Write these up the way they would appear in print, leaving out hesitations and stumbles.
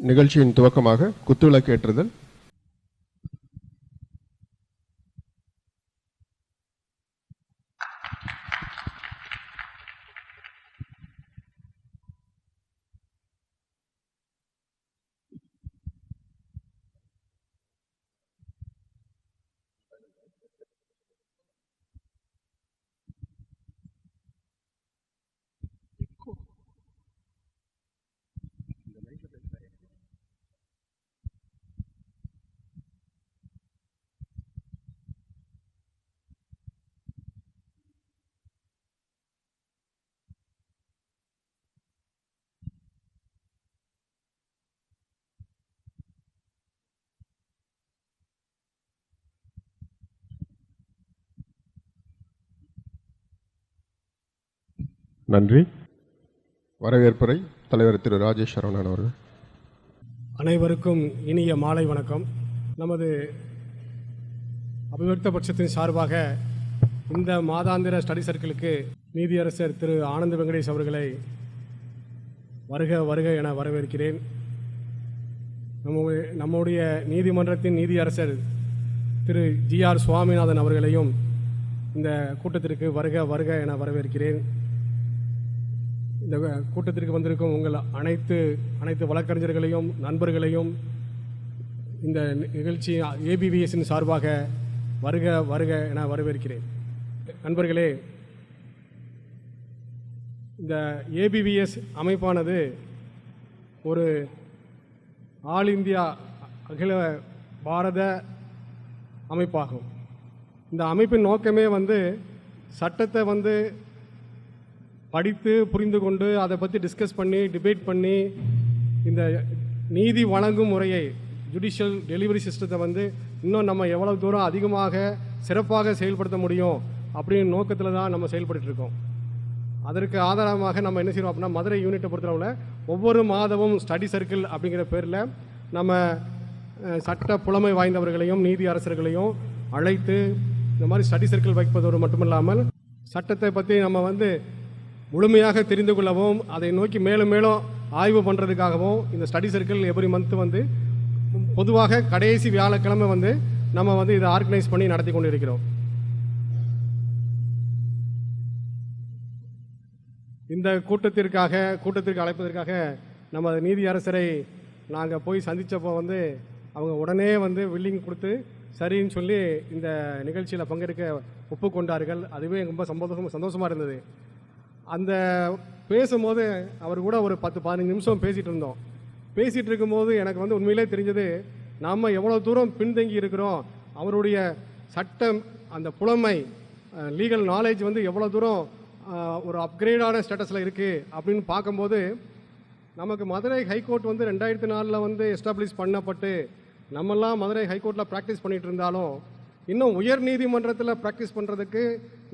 நிகழ்ச்சியின் துவக்கமாக குத்துவிளக்கு ஏற்றுதல். நன்றி. வரவேற்புரை தலைவர் திரு ராஜேஷ் சரவணன் அவர்கள். அனைவருக்கும் இனிய மாலை வணக்கம். நமது அபிவிருத்த பட்சத்தின் சார்பாக இந்த மாதாந்திர ஸ்டடி சர்க்கிளுக்கு நீதியரசர் திரு ஆனந்த் வெங்கடேஷ் அவர்களை வருக வருக என வரவேற்கிறேன். நம்முடைய நீதிமன்றத்தின் நீதியரசர் திரு ஜி.ஆர். சுவாமிநாதன் அவர்களையும் இந்த கூட்டத்திற்கு வருக வருக என வரவேற்கிறேன். இந்த கூட்டத்திற்கு வந்திருக்கும் உங்கள் அனைத்து வழக்கறிஞர்களையும் நண்பர்களையும் இந்த நிகழ்ச்சி ஏபிவிஎஸ்ஸின் சார்பாக வருக வருக என வரவேற்கிறேன். நண்பர்களே, இந்த ஏபிவிஎஸ் அமைப்பானது ஒரு ஆல் இந்தியா அகில பாரத அமைப்பாகும். இந்த அமைப்பின் நோக்கமே சட்டத்தை படித்து புரிந்து கொண்டு அதை பற்றி டிஸ்கஸ் பண்ணி டிபேட் பண்ணி இந்த நீதி வழங்கும் முறையை ஜுடிஷியல் டெலிவரி சிஸ்டத்தை இன்னும் நம்ம எவ்வளோ தூரம் அதிகமாக சிறப்பாக செயல்படுத்த முடியும் அப்படின்னு நோக்கத்தில் தான் நம்ம செயல்பட்டுருக்கோம். அதற்கு ஆதாரமாக நம்ம என்ன செய்வோம் அப்படின்னா, மதுரை யூனிட்டை பொறுத்தளவில் ஒவ்வொரு மாதமும் ஸ்டடி சர்க்கிள் அப்படிங்கிற பேரில் நம்ம சட்ட புலமை வாய்ந்தவர்களையும் நீதி அரசர்களையும் அழைத்து இந்த மாதிரி ஸ்டடி சர்க்கிள் வைப்பதோடு மட்டுமில்லாமல் சட்டத்தை பற்றி நம்ம முழுமையாக தெரிந்து கொள்ளவும் அதை நோக்கி மேலும் மேலும் ஆய்வு பண்ணுறதுக்காகவும் இந்த ஸ்டடி சர்க்கிள் எவ்ரி மந்த் பொதுவாக கடைசி வியாழக்கிழமை நம்ம இதை ஆர்கனைஸ் பண்ணி நடத்தி கொண்டு இருக்கிறோம். இந்த கூட்டத்திற்கு அழைப்பதற்காக நம்ம நீதியரசரை நாங்கள் போய் சந்தித்தப்போ அவங்க உடனே வில்லிங் கொடுத்து சரின்னு சொல்லி இந்த நிகழ்ச்சியில் பங்கெடுக்க ஒப்புக்கொண்டார்கள். அதுவே ரொம்ப சந்தோஷமாக இருந்தது. அந்த பேசும்போது அவர் கூட ஒரு 10-15 நிமிஷம் பேசிகிட்டு இருக்கும்போது எனக்கு உண்மையிலே தெரிஞ்சது, நாம் எவ்வளோ தூரம் பின்தங்கி இருக்கிறோம். அவருடைய சட்டம் அந்த புலமை லீகல் நாலேஜ் எவ்வளோ தூரம் ஒரு அப்கிரேடான ஸ்டேட்டஸில் இருக்குது அப்படின்னு பார்க்கும்போது, நமக்கு மதுரை ஹைகோர்ட் 2004 எஸ்டாப்ளிஷ் பண்ணப்பட்டு நம்மெல்லாம் மதுரை ஹைகோர்ட்டில் ப்ராக்டிஸ் பண்ணிகிட்டு இருந்தாலும் இன்னும் உயர் நீதிமன்றத்தில் ப்ராக்டிஸ் பண்ணுறதுக்கு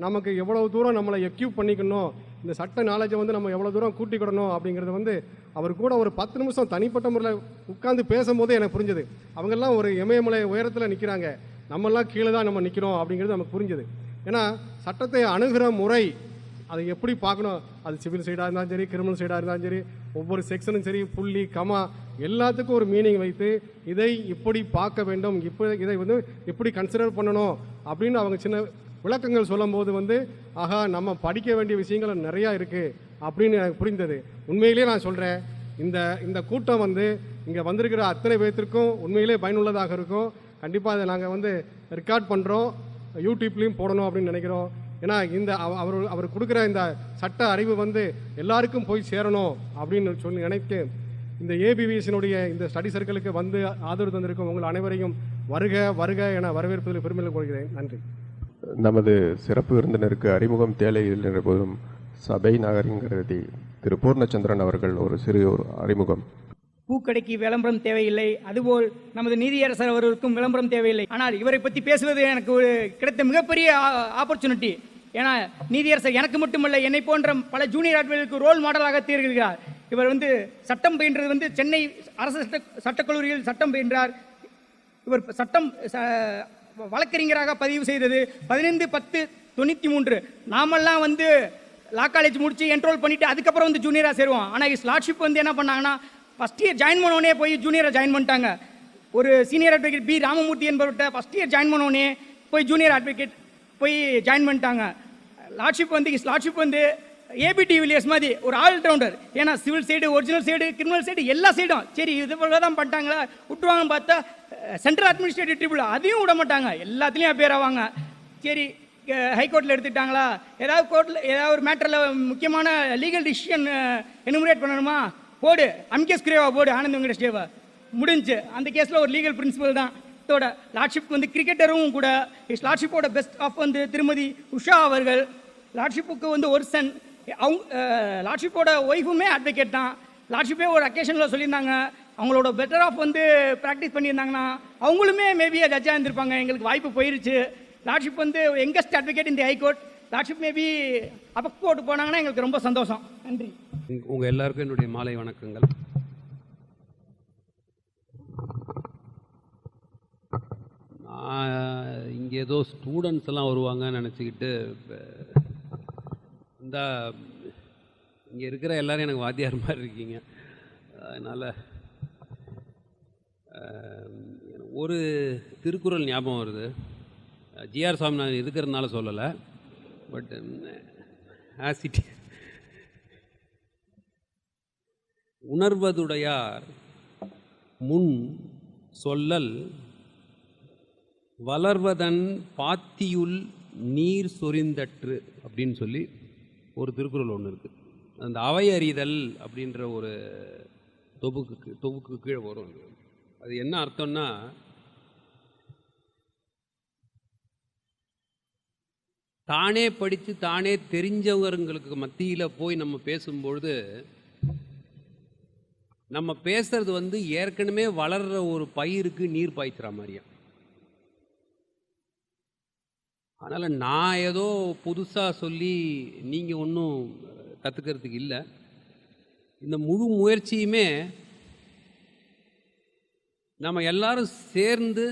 நமக்கு எவ்வளோ தூரம் நம்மளை எக்யூப் பண்ணிக்கணும், இந்த சட்ட நாலேஜை நம்ம எவ்வளோ தூரம் கூட்டிக்கிடணும் அப்படிங்கிறது அவர் கூட ஒரு 10 நிமிஷம் தனிப்பட்ட முறையில் உட்காந்து பேசும்போது எனக்கு புரிஞ்சது. அவங்கெல்லாம் ஒரு இமயமலை உயரத்தில் நிற்கிறாங்க, நம்மெல்லாம் கீழே தான் நம்ம நிற்கிறோம் அப்படிங்கிறது நமக்கு புரிஞ்சது. ஏன்னா சட்டத்தை அணுகிற முறை அதை எப்படி பார்க்கணும், அது சிவில் சைடாக இருந்தாலும் சரி, கிரிமினல் சைடாக இருந்தாலும் சரி, ஒவ்வொரு செக்ஷனும் சரி, புள்ளி கமா எல்லாத்துக்கும் ஒரு மீனிங் வைத்து இதை இப்படி பார்க்க வேண்டும், இதை எப்படி கன்சிடர் பண்ணணும் அப்படின்னு அவங்க சின்ன விளக்கங்கள் சொல்லும் போது ஆகா நம்ம படிக்க வேண்டிய விஷயங்கள் நிறையா இருக்குது அப்படின்னு எனக்கு புரிந்தது. உண்மையிலே நான் சொல்கிறேன், இந்த கூட்டம் இங்கே வந்திருக்கிற அத்தனை பேர்த்திற்கும் உண்மையிலே பயனுள்ளதாக இருக்கும். கண்டிப்பாக அதை நாங்கள் ரெக்கார்ட் பண்ணுறோம், யூடியூப்லேயும் போடணும் அப்படின்னு நினைக்கிறோம். ஏன்னா அவர் கொடுக்குற இந்த சட்ட அறிவு எல்லாருக்கும் போய் சேரணும் அப்படின்னு சொல்லி நினைத்து இந்த ஏபிவிஎஸ்னுடைய இந்த ஸ்டடி சர்க்கிளுக்கு ஆதரவு தந்திருக்கும் உங்கள் அனைவரையும் வருக வருக என வரவேற்பதில் பெருமையில் கொள்கிறேன். நன்றி. நமது சிறப்பு விருந்தினருக்கு அறிமுகம் தேவையில் என்ற போதும் சபை நாகரிகதி திரு பூர்ணச்சந்திரன் அவர்கள் ஒரு சிறு அறிமுகம். பூக்கடைக்கு விளம்பரம் தேவையில்லை, அதுபோல் நமது நீதியரசர் அவர்களுக்கும் விளம்பரம் தேவையில்லை. ஆனால் இவரை பற்றி பேசுவது எனக்கு ஒரு கிடைத்த மிகப்பெரிய ஆப்பர்ச்சுனிட்டி. ஏன்னா நீதியரசர் எனக்கு மட்டுமல்ல, என்னை போன்ற பல ஜூனியர் அட்வொகேட்டுக்கு ரோல் மாடலாக திகழ்கிறார். இவர் சட்டம் பயின்றது சென்னை அரசு சட்டக்கல்லூரியில் சட்டம் பயின்றார். இவர் சட்டம் வழக்கறிஞராக பதிவு செய்தது 15/10/93. நாமெல்லாம் லா காலேஜ் முடிச்சு என்ரோல் பண்ணிட்டு அதுக்கப்புறம் ஜூனியராக சேருவோம். ஆனால் லார்ட்ஷிப் என்ன பண்ணாங்கன்னா ஃபஸ்ட் இயர் ஜாயின் பண்ணோடனே போய் ஜூனியரை ஜாயின் பண்ணிட்டாங்க. ஒரு சீனியர் அட்வொகேட் பி ராமமூர்த்தி என்பவர்கிட்ட ஃபஸ்ட் இயர் ஜாயின் பண்ணோடனே போய் ஜூனியர் அட்வொகேட் போய் ஜாயின் பண்ணிட்டாங்க. லார்ட்ஷிப் வந்து ஏபிடி வில்லியர்ஸ் மாதிரி ஒரு ஆல்ரவுண்டர். ஏன்னா civil side, original side, criminal side எல்லா சைடும் சரி இது போல தான் பண்ணிட்டாங்களா விட்டுருவாங்கன்னு பார்த்தா சென்ட்ரல் அட்மினிஸ்ட்ரேட்டிவ் ட்ரிபியூனல் அதையும் விட மாட்டாங்க, எல்லாத்துலேயும் அப்பேர் ஆவாங்க. சரி ஹைகோர்ட்டில் எடுத்துக்கிட்டாங்களா, ஏதாவது கோர்ட்டில் ஏதாவது ஒரு மேட்டரில் முக்கியமான லீகல் டிசிஷன் எனுமரேட் பண்ணணுமா, போடு அமிகஸ் கிரேவா போடு ஆனந்த் வெங்கடேஷ் தேவா முடிஞ்சு. அந்த கேஸில் ஒரு லீகல் பிரின்சிபல் தான். இதோட லார்ட்ஷிப் வந்து கிரிக்கெட்டரும் கூட. லார்ட்ஷிப்போட பெஸ்ட் ஆஃப் வந்து திருமதி உஷா அவர்கள். லார்ட்ஷிப்புக்கு வந்து ஒரு சன், அவங்க லார்ட்ஷிப்போட ஒய்ஃபுமே அட்வொகேட் தான். லார்ட்ஷிப்பே ஒரு அக்கேஷனில் சொல்லியிருந்தாங்க அவங்களோட பெட்டர் ஆஃப் வந்து ப்ராக்டிஸ் பண்ணியிருந்தாங்கன்னா அவங்களுமே மேபி ஜட்ஜாக இருந்திருப்பாங்க. எங்களுக்கு வாய்ப்பு போயிருச்சு. லார்ட்ஷிப் வந்து யங்கஸ்ட் அட்வொகேட் இந்த ஹைகோர்ட். லார்ட்ஷிப் மேபி அப்பக் கோர்ட்டு போனாங்கன்னா எங்களுக்கு ரொம்ப சந்தோஷம். நன்றி. உங்கள் எல்லாருக்கும் என்னுடைய மாலை வணக்கங்கள். இங்கே ஏதோ ஸ்டூடெண்ட்ஸ் எல்லாம் வருவாங்கன்னு நினச்சிக்கிட்டு இந்த இங்கே இருக்கிற எல்லோரும் எனக்கு வாத்தியார் மாதிரி இருக்கீங்க. அதனால் ஒரு திருக்குறள் ஞாபகம் வருது. ஜிஆர் சாமி நான் இருக்கிறதுனால சொல்லலை, பட் ஆசிட் உணர்வதுடையார் முன் சொல்லல் வளர்வதன் பாத்தியுள் நீர் சொரிந்தற்று அப்படின்னு சொல்லி ஒரு திருக்குறள் ஒன்று இருக்குது. அந்த அவை அறிதல் அப்படின்ற ஒரு தொகுக்கு கீழே வரும். அது என்ன அர்த்தம்னா, தானே படித்து தானே தெரிஞ்சவங்களுக்கு மத்தியில் போய் நம்ம பேசும்பொழுது நம்ம பேசுறது வந்து ஏற்கனவே வளர்கிற ஒரு பயிருக்கு நீர் பாய்ச்சுற மாதிரியா. அதனால் நான் ஏதோ புதுசாக சொல்லி நீங்கள் ஒன்றும் கற்றுக்கிறதுக்கு இல்லை. இந்த முழு முயற்சியுமே நம்ம எல்லாரும் சேர்ந்து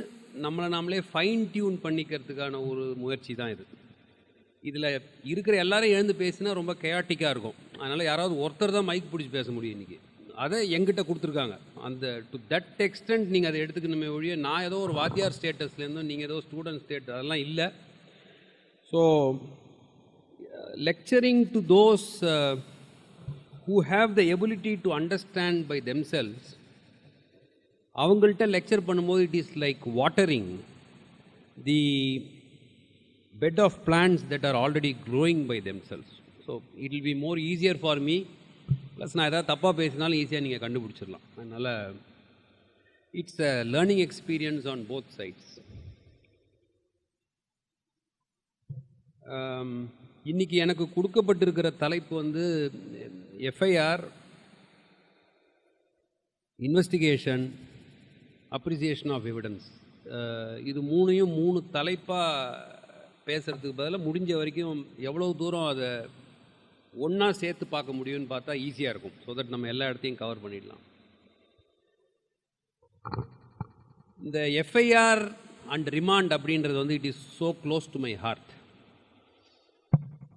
நம்மளை நாமளே ஃபைன் டியூன் பண்ணிக்கிறதுக்கான ஒரு முயற்சி தான் இது. இதில் இருக்கிற எல்லாரும் எழுந்து பேசினா ரொம்ப கேயாட்டிக்காக இருக்கும். அதனால் யாராவது ஒருத்தர் தான் மைக் பிடிச்சி பேச முடியும் இன்றைக்கி. அதை எங்கிட்ட கொடுத்துருக்காங்க. அந்த டு தட் எக்ஸ்டென்ட் நீங்கள் அதை எடுத்துக்கணுமே ஒழிய நான் ஏதோ ஒரு வாத்தியார் ஸ்டேட்டஸ்லேருந்தோ நீங்கள் ஏதோ ஸ்டூடெண்ட் ஸ்டேட்டஸ் அதெல்லாம் இல்லை. So lecturing to those who have the ability to understand by themselves, அவங்கள்ட்ட லெக்சர் பண்ணும்போது it is like watering the bed of plants that are already growing by themselves. So it will be more easier for me. Plus நான் ஏதாவது தப்பாக பேசினாலும் ஈஸியாக நீங்கள் கண்டுபிடிச்சிடலாம். அதனால் it's a learning experience on both sides. இன்றைக்கி எனக்கு கொடுக்கப்பட்டிருக்கிற தலைப்பு வந்து FIR, investigation, appreciation of evidence. இது மூணு தலைப்பாக பேசுகிறதுக்கு பதிலாக முடிஞ்ச வரைக்கும் எவ்வளோ தூரம் அதை ஒன்றா சேர்த்து பார்க்க முடியும்னு பார்த்தா ஈஸியாக இருக்கும். ஸோ தட் நம்ம எல்லா இடத்தையும் கவர் பண்ணிடலாம். இந்த எஃப்ஐஆர் அண்ட் ரிமாண்ட் அப்படின்றது வந்து it is so close to my heart.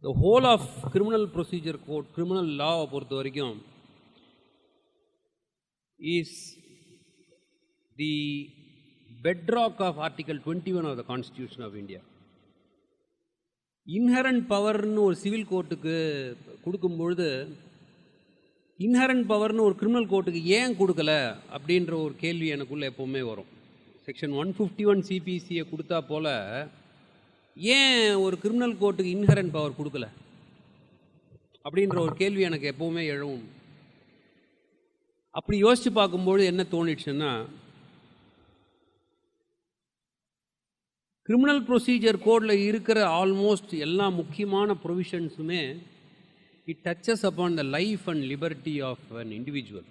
The whole of criminal procedure code, criminal லாவை பொறுத்த வரைக்கும் is the bedrock of Article 21 of the Constitution of India. Inherent பவர்னு ஒரு சிவில் கோர்ட்டுக்கு கொடுக்கும்பொழுது இன்ஹரண்ட் பவர்னு ஒரு கிரிமினல் கோர்ட்டுக்கு ஏன் கொடுக்கல அப்படின்ற ஒரு கேள்வி எனக்குள்ளே எப்போவுமே வரும். செக்ஷன் 151 சிபிசியை கொடுத்தா போல் ஏன் ஒரு கிரிமினல் கோர்ட்டுக்கு இன்ஹரண்ட் பவர் கொடுக்கல அப்படின்ற ஒரு கேள்வி எனக்கு எப்போவுமே எழும். அப்படி யோசித்து பார்க்கும்பொழுது என்ன தோணிடுச்சுன்னா, கிரிமினல் ப்ரொசீஜர் கோடில் இருக்கிற ஆல்மோஸ்ட் எல்லா முக்கியமான ப்ரொவிஷன்ஸுமே it touches upon the life and liberty of an individual.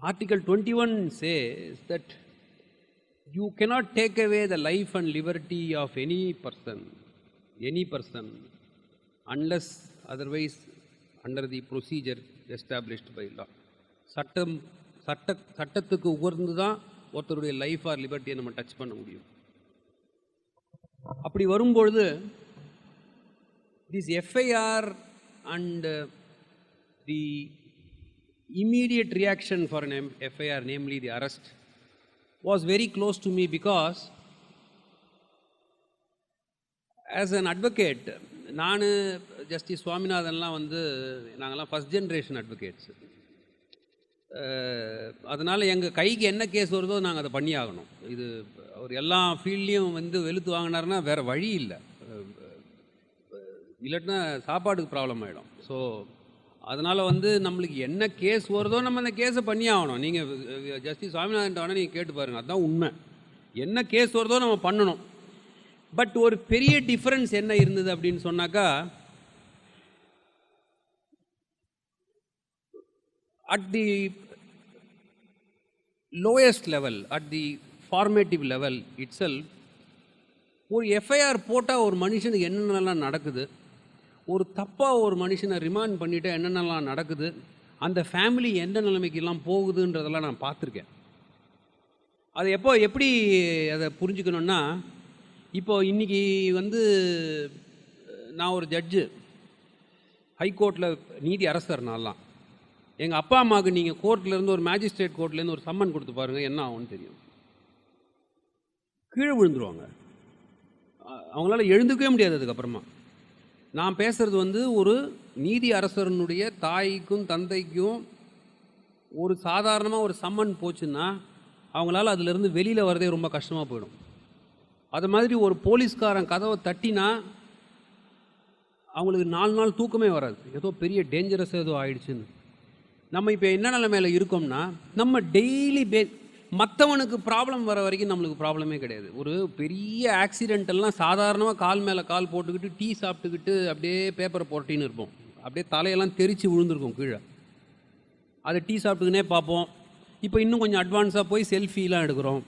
Article 21 says that you cannot take away the life and liberty of any person unless otherwise under the procedure established by law. சட்டத்துக்கு உகர்ந்து தான் ஒருத்தருடைய life R லிபர்ட்டியை நம்ம touch பண்ண முடியும். அப்படி வரும்பொழுது this FIR and the immediate reaction for an FIR, namely the arrest, was very close to me because as an advocate, நான் justice சுவாமிநாதன்லாம் வந்து நாங்கள்லாம் ஃபஸ்ட் ஜென்ரேஷன் அட்வொகேட்ஸ். அதனால் எங்கள் கைக்கு என்ன கேஸ் வருதோ நாங்கள் அதை பண்ணி ஆகணும். இது அவர் எல்லா ஃபீல்ட்லேயும் வந்து வெளுத்து வாங்கினாருன்னா வேறு வழி இல்லை, இல்லாட்டினா சாப்பாட்டுக்கு ப்ராப்ளம் ஆகிடும். ஸோ அதனால் வந்து நம்மளுக்கு என்ன கேஸ் வருதோ நம்ம அந்த கேஸை பண்ணி ஆகணும். நீங்கள் ஜஸ்டிஸ் சுவாமிநாதன் வேணால் நீங்கள் கேட்டு பாருங்கள், அதுதான் உண்மை. என்ன கேஸ் வருதோ நம்ம பண்ணணும். பட் ஒரு பெரிய டிஃப்ரென்ஸ் என்ன இருந்தது அப்படின்னு சொன்னாக்கா, at the lowest level, at the formative level itself, ஒரு எஃப்ஐஆர் போட்டால் ஒரு மனுஷனுக்கு என்னென்னலாம் நடக்குது, ஒரு தப்பாக ஒரு மனுஷனை ரிமாண்ட் பண்ணிவிட்டு என்னென்னலாம் நடக்குது, அந்த ஃபேமிலி எந்த நிலைமைக்கெல்லாம் போகுதுன்றதெல்லாம் நான் பார்த்துருக்கேன். அது எப்படி அதை புரிஞ்சுக்கணுன்னா, இப்போது இன்றைக்கி வந்து நான் ஒரு ஜட்ஜு, ஹைகோர்ட்டில் நீதி அரசர். நான்லாம் எங்கள் அப்பா அம்மாவுக்கு நீங்கள் கோர்ட்லேருந்து ஒரு மேஜிஸ்ட்ரேட் கோர்ட்லேருந்து ஒரு சம்மன் கொடுத்து பாருங்கள், என்ன ஆகும்னு தெரியும். கீழே விழுந்துருவாங்க, அவங்களால எழுந்துக்கவே முடியாது. அதுக்கப்புறமா நான் பேசுகிறது வந்து ஒரு நீதி அரசனுடைய தாய்க்கும் தந்தைக்கும் ஒரு சாதாரணமாக ஒரு சம்மன் போச்சுன்னா அவங்களால அதிலிருந்து வெளியில் வரதே ரொம்ப கஷ்டமாக போயிடும். அது மாதிரி ஒரு போலீஸ்காரன் கதவை தட்டினா அவங்களுக்கு 4 நாள் தூக்கமே வராது, ஏதோ பெரிய டேஞ்சரஸ் ஏதோ ஆயிடுச்சுன்னு. நம்ம இப்போ என்ன நிலைமையில் இருக்கோம்னா, நம்ம டெய்லி மற்றவனுக்கு ப்ராப்ளம் வர வரைக்கும் நம்மளுக்கு ப்ராப்ளமே கிடையாது. ஒரு பெரிய ஆக்சிடென்ட்டெல்லாம் சாதாரணமாக கால் மேலே கால் போட்டுக்கிட்டு டீ சாப்பிட்டுக்கிட்டு அப்படியே பேப்பரை போட்டின்னு இருப்போம், அப்படியே தலையெல்லாம் தெரித்து விழுந்திருக்கும் கீழே. அதை டீ சாப்பிட்டுக்கினே பார்ப்போம். இப்போ இன்னும் கொஞ்சம் அட்வான்ஸாக போய் செல்ஃபிலாம் எடுக்கிறோம்,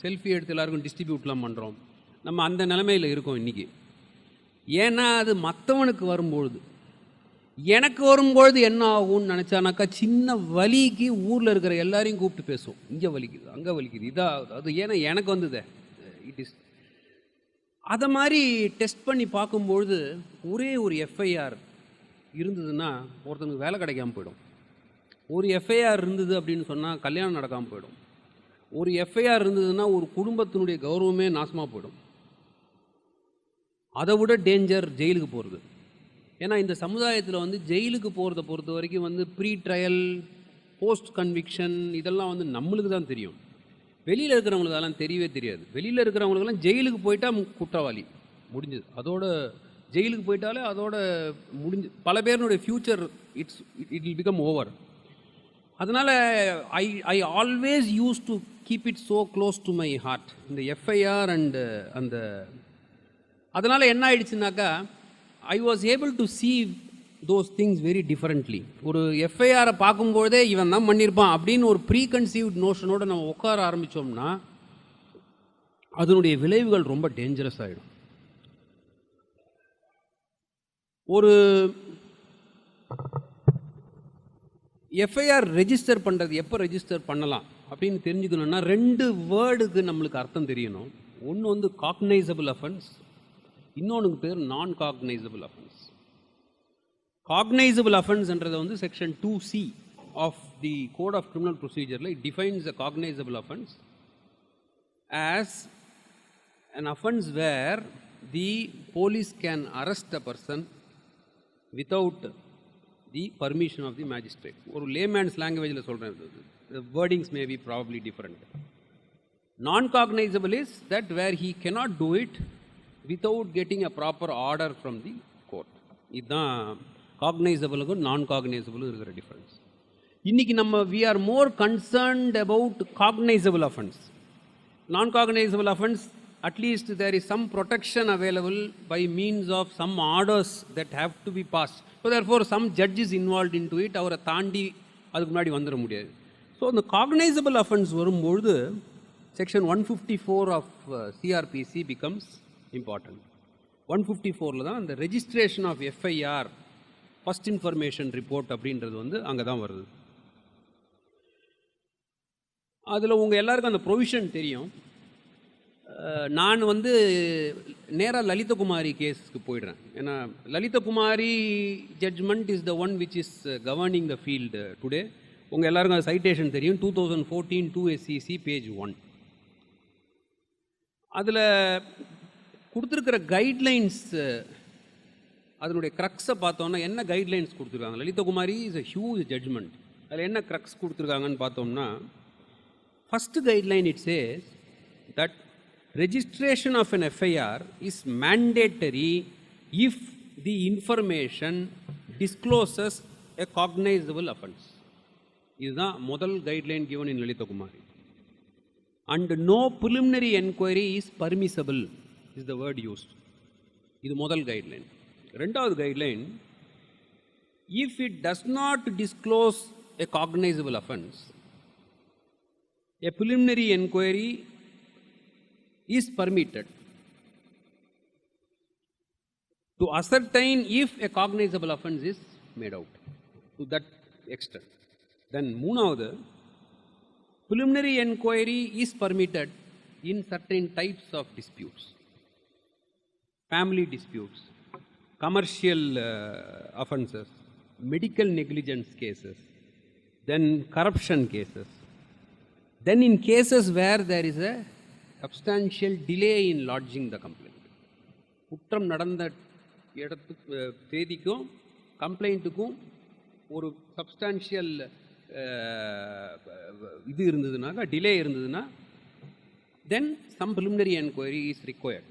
செல்ஃபி எடுத்து எல்லாருக்கும் டிஸ்ட்ரிபியூட்லாம் பண்ணுறோம். நம்ம அந்த நிலைமையில் இருக்கோம் இன்றைக்கி. ஏன்னா அது மற்றவனுக்கு வரும்பொழுது, எனக்கு வரும்பொழுது என்ன ஆகும்னு நினச்சானாக்கா, சின்ன வலிக்கு ஊரில் இருக்கிற எல்லாரையும் கூப்பிட்டு பேசுவோம், இங்கே வலிக்குது அங்கே வலிக்குது இதாக அது, ஏன்னா எனக்கு வந்தது இட் இஸ். அதை மாதிரி டெஸ்ட் பண்ணி பார்க்கும்பொழுது ஒரே ஒரு எஃப்ஐஆர் இருந்ததுன்னா ஒருத்தனுக்கு வேலை கிடைக்காமல் போயிடும். ஒரு எஃப்ஐஆர் இருந்தது அப்படின்னு சொன்னால் கல்யாணம் நடக்காமல் போயிடும். ஒரு எஃப்ஐஆர் இருந்ததுன்னா ஒரு குடும்பத்தினுடைய கௌரவமே நாசமாக போயிடும். அதை விட டேஞ்சர் ஜெயிலுக்கு போகிறது. ஏன்னா இந்த சமுதாயத்தில் வந்து ஜெயிலுக்கு போகிறத பொறுத்த வரைக்கும் வந்து ப்ரீ ட்ரையல், போஸ்ட் கன்விக்ஷன் இதெல்லாம் வந்து நம்மளுக்கு தான் தெரியும். வெளியில் இருக்கிறவங்களுக்கு அதெல்லாம் தெரியவே தெரியாது. வெளியில் இருக்கிறவங்களுக்கெல்லாம் ஜெயிலுக்கு போயிட்டால் குற்றவாளி முடிஞ்சது, அதோட ஜெயிலுக்கு போயிட்டாலே அதோட முடிஞ்சு. பல பேருனுடைய future it will become over. அதனால் I always use to keep it so close to my heart, இந்த எஃப்ஐஆர் அண்டு அந்த. அதனால் என்ன ஆயிடுச்சுனாக்கா, I was able to see those things very differently. ஒரு எஃப்ஐஆரை பார்க்கும்போதே இவன் தான் பண்ணியிருப்பான் அப்படின்னு ஒரு ப்ரீ கன்சீவ்ட் நோஷனோடு நம்ம உட்கார ஆரம்பித்தோம்னா அதனுடைய விளைவுகள் ரொம்ப டேஞ்சரஸ் ஆகிடும். ஒரு எஃப்ஐஆர் ரெஜிஸ்டர் பண்ணுறது எப்போ ரெஜிஸ்டர் பண்ணலாம் அப்படின்னு தெரிஞ்சுக்கணுன்னா 2 வேர்டுக்கு நம்மளுக்கு அர்த்தம் தெரியணும். ஒன்று வந்து காக்னைசபிள் அஃபென்ஸ், இன்னொன்றுக்கு பேர் நான் காக்னைசபிள் அஃபென்ஸ். காக்னைசபிள் அஃபென்ஸ்ன்றதை வந்து section 2C of the code of criminal ப்ரொசீஜரில் it defines a cognizable offence as an offense where the police can arrest a person without the permission of the magistrate. ஒரு layman's languageல சொல்கிறேன், the wordings may be probably different. Non-cognizable is that where he cannot do it without getting a proper order from the court. இதுதான் காக்னைசபிளுக்கும் நான் காக்னைசபிளும் இருக்கிற difference. இன்றைக்கி நம்ம we are more concerned about cognizable offense. Non-cognizable offense, at least there is some protection available by means of some orders that have to be passed. So therefore some judge is involved into it, அவரை தாண்டி அதுக்கு முன்னாடி வந்துட முடியாது. So இந்த cognizable offence வரும்பொழுது section 154 of CrPC becomes important. 154 தான் அந்த registration of FIR, first information report அப்படின்றது வந்து அங்கே தான் வருது. அதில் உங்கள் எல்லாருக்கும் அந்த ப்ரொவிஷன் தெரியும். நான் வந்து நேராக லலிதகுமாரி கேஸுக்கு போயிடுறேன். ஏன்னா Lalitakumari judgment is the one which is governing the field today. உங்கள் எல்லாருக்கும் அது சைட்டேஷன் தெரியும், 2014 2 SEC பேஜ் 1. அதில் கொடுத்துருக்கிற கைட்லைன்ஸ், அதனுடைய க்ரக்ஸை பார்த்தோம்னா என்ன கைட்லைன்ஸ் கொடுத்துருக்காங்க. Lalithakumari is a huge judgement. அதில் என்ன க்ரக்ஸ் கொடுத்துருக்காங்கன்னு பார்த்தோம்னா, first guideline it chase that registration of an FIR is mandatory if the information discloses a cognizable offense. இதுதான் முதல் guideline given in Lalithakumari. And no preliminary enquiry is permissible is the word used. இது முதல் guideline. ரெண்டாவது guideline, if it does not disclose a cognizable offense, a preliminary enquiry is permitted to ascertain if a cognizable offense is made out to that extent. Then மூணாவது, preliminary enquiry is permitted in certain types of disputes, family disputes, commercial offenses, medical negligence cases, then corruption cases, then in cases where there is a substantial delay in lodging the complaint. குற்றம் நடந்த தேதிக்கும் கம்ப்ளைண்ட்டுக்கும் ஒரு substantial இது இருந்ததுனாக்கா, delay இருந்ததுன்னா, then some preliminary enquiry is required.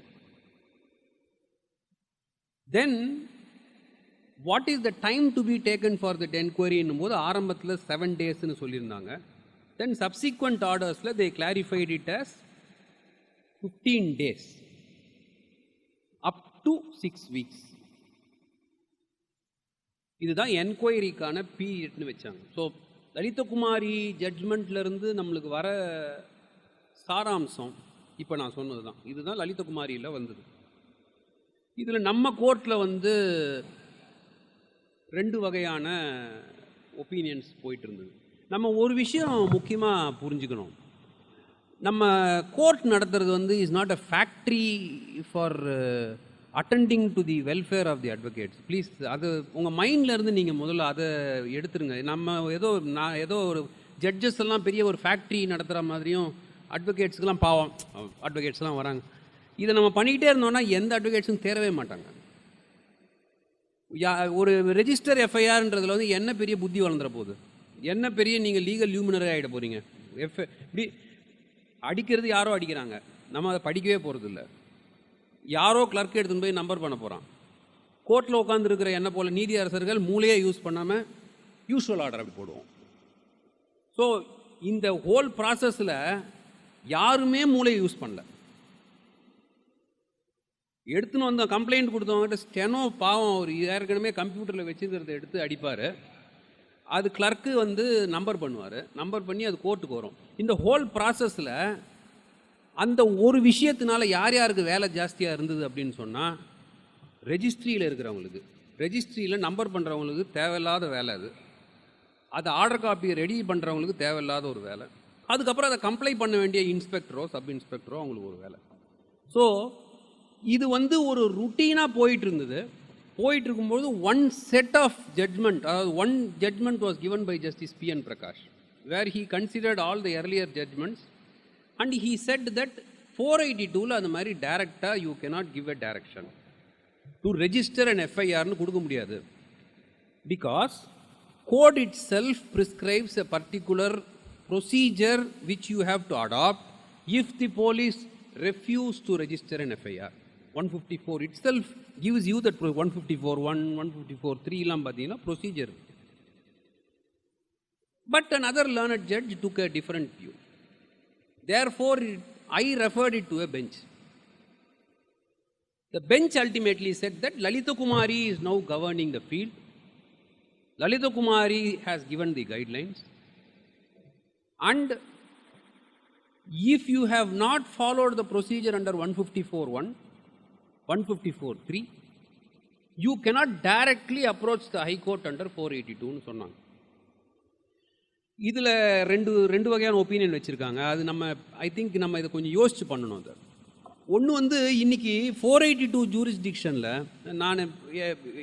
Then what is the time to be taken for that enquiry என்னும் போது ஆரம்பத்தில் 7 days சொல்லியிருந்தாங்க. Then subsequent ordersல they clarified it as 15 days up to 6 weeks. இதுதான் என்கொயரிக்கான பீரியட்னு வச்சாங்க. ஸோ லலிதகுமாரி ஜட்ஜ்மெண்ட்லேருந்து நம்மளுக்கு வர சாராம்சம் இப்போ நான் சொன்னது தான். இதுதான் லலிதகுமாரியில் வந்தது. இதில் நம்ம கோர்ட்டில் வந்து 2 வகையான ஒப்பீனியன்ஸ் போயிட்டு இருந்தது. நம்ம ஒரு விஷயம் முக்கியமாக புரிஞ்சுக்கணும். நம்ம கோர்ட் நடத்துறது வந்து is not a factory for attending to the welfare of the advocates. Please அது உங்கள் மைண்ட்லேருந்து நீங்கள் முதல்ல அதை எடுத்துருங்க. நான் ஏதோ ஒரு ஜட்ஜஸ் எல்லாம் பெரிய ஒரு ஃபேக்ட்ரி நடத்துகிற மாதிரியும் அட்வொகேட்ஸுக்கெல்லாம் பாவம், அட்வொகேட்ஸ்லாம் வராங்க. இதை நம்ம பண்ணிக்கிட்டே இருந்தோம்னா எந்த அட்வொகேட்ஸும் தேரவே மாட்டாங்க. ஒரு ரெஜிஸ்டர் எஃப்ஐஆர்ன்றதுல வந்து என்ன பெரிய புத்தி வளர்ந்துற போகுது, என்ன பெரிய நீங்கள் லீகல் லியூமினரே ஆகிட போகிறீங்க. இப்படி அடிக்கிறது யாரோ அடிக்கிறாங்க, நம்ம அதை படிக்கவே போகிறது இல்லை. யாரோ கிளர்க் எடுத்துன்னு போய் நம்பர் பண்ண போகிறான். கோர்ட்டில் உட்காந்துருக்கிற என்ன போல் நீதியரசர்கள் மூளையே யூஸ் பண்ணாமல் யூஸ்வல் ஆர்டர் அப்படி போடுவோம். ஸோ இந்த ஹோல் ப்ராசஸில் யாருமே மூளையை யூஸ் பண்ணல. எடுத்துன்னு வந்து கம்ப்ளைண்ட் கொடுத்தவங்ககிட்ட ஸ்டெனோ பாவம் அவர் ஏற்கனவே கம்ப்யூட்டரில் வச்சுக்கிறத எடுத்து அடிப்பார். அது கிளர்க்கு வந்து நம்பர் பண்ணுவார், நம்பர் பண்ணி அது கோர்ட்டுக்கு வரும். இந்த ஹோல் ப்ராசஸில் அந்த ஒரு விஷயத்தினால யார் யாருக்கு வேலை ஜாஸ்தியாக இருந்தது அப்படின்னு சொன்னால், ரெஜிஸ்ட்ரியில் இருக்கிறவங்களுக்கு, ரெஜிஸ்ட்ரியில் நம்பர் பண்ணுறவங்களுக்கு தேவையில்லாத வேலை அது. அது ஆர்டர் காப்பியை ரெடி பண்ணுறவங்களுக்கு தேவையில்லாத ஒரு வேலை. அதுக்கப்புறம் அதை கம்ப்ளைண்ட் பண்ண வேண்டிய இன்ஸ்பெக்டரோ சப் இன்ஸ்பெக்டரோ அவங்களுக்கு ஒரு வேலை. ஸோ இது வந்து ஒரு ருட்டீனாக போயிட்டு இருந்தது. போயிட்டு இருக்கும்போது ஒன் செட் ஆஃப் ஜட்ஜ்மெண்ட், அதாவது one judgment was given by justice P.N. Prakash, where he considered all the earlier judgments and he said that 482ல் அந்த மாதிரி டைரக்டாக you cannot give a direction to register and FIRனு கொடுக்க முடியாது. Because code itself prescribes a particular procedure which you have to adopt if the police refuse to register an FIR. 154 itself gives you that 154(1), 154(3) எல்லாம் பார்த்தீங்கன்னா procedure. But another learned judge took a different view. Therefore, I referred it to a bench. The bench ultimately said that Lalita Kumari is now governing the field. Lalita Kumari has given the guidelines. And if you have not followed the procedure under 154(1), 154(3), you cannot directly approach the High Court under 482ன்னு சொன்னாங்க. இதில் ரெண்டு வகையான opinion வச்சுருக்காங்க. அது I think நம்ம இதை கொஞ்சம் யோசிச்சு பண்ணணும். அது ஒன்று வந்து இன்றைக்கி 482 ஜூரிஸ்டிக்ஷனில்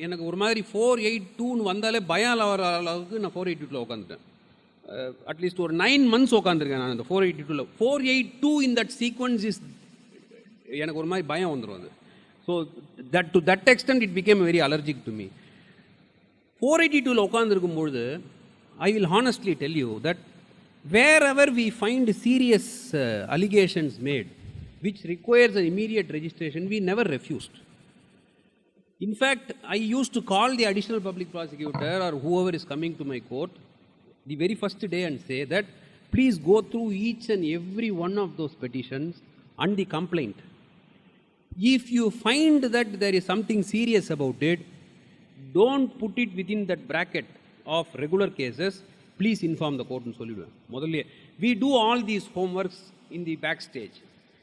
எனக்கு ஒரு மாதிரி 482ன்னு வந்தாலே பயம் வர அளவுக்கு நான் 482ல உட்காந்துட்டேன். அட்லீஸ்ட் ஒரு 9 months உட்காந்துருக்கேன் நான் அந்த 482ல. 482 இன் தட் சீக்வன்ஸ் இஸ் எனக்கு ஒரு மாதிரி பயம் வந்துடும் அது. So that to that extent it became very allergic to me. 482ல உட்காந்துருக்கும்பொழுது I will honestly tell you that wherever we find serious allegations made which requires an immediate registration, we never refused. In fact, I used to call the additional public prosecutor or whoever is coming to my court the very first day and say that please go through each and every one of those petitions and the complaint. If you find that there is something serious about it, don't put it within that bracket of regular cases. Please inform the court னு சொல்லிடுவேன் முதல்ல. We do all these homeworks in the backstage.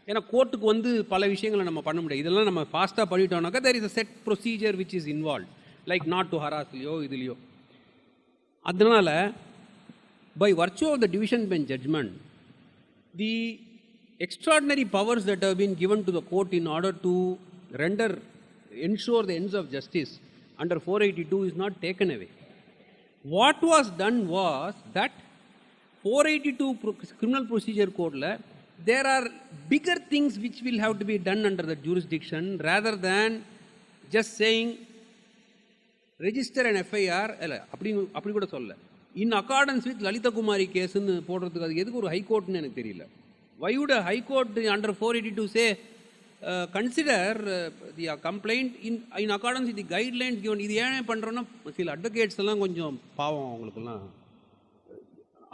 ஏன்னா கோர்ட்டுக்கு வந்து பல விஷயங்களை நம்ம பண்ண முடியாது. இதெல்லாம் நம்ம ஃபாஸ்ட்டாக பண்ணிட்டோம்னாக்கா there is a set procedure which is involved, like not to harassலையோ இதுலையோ. அதனால by virtue of the division bench judgment, the extraordinary powers that have been given to the court in order to ensure the ends of justice under 482 is not taken away. What was done was that 482 criminal procedure code la there are bigger things which will have to be done under the jurisdiction rather than just saying register an FIR. அப்படி கூட சொல்ல in accordance with Lalita Kumari case ன்னு போடுறதுக்கு அது எதுக்கு ஒரு high கோர்ட்னு எனக்கு தெரியல. Why would a high court under 482 say consider the complaint in accordance with the guidelines given? இது ஏன் பண்ணுறோன்னா சில அட்வொகேட்ஸ் எல்லாம் கொஞ்சம் பாவம் அவங்களுக்கெல்லாம்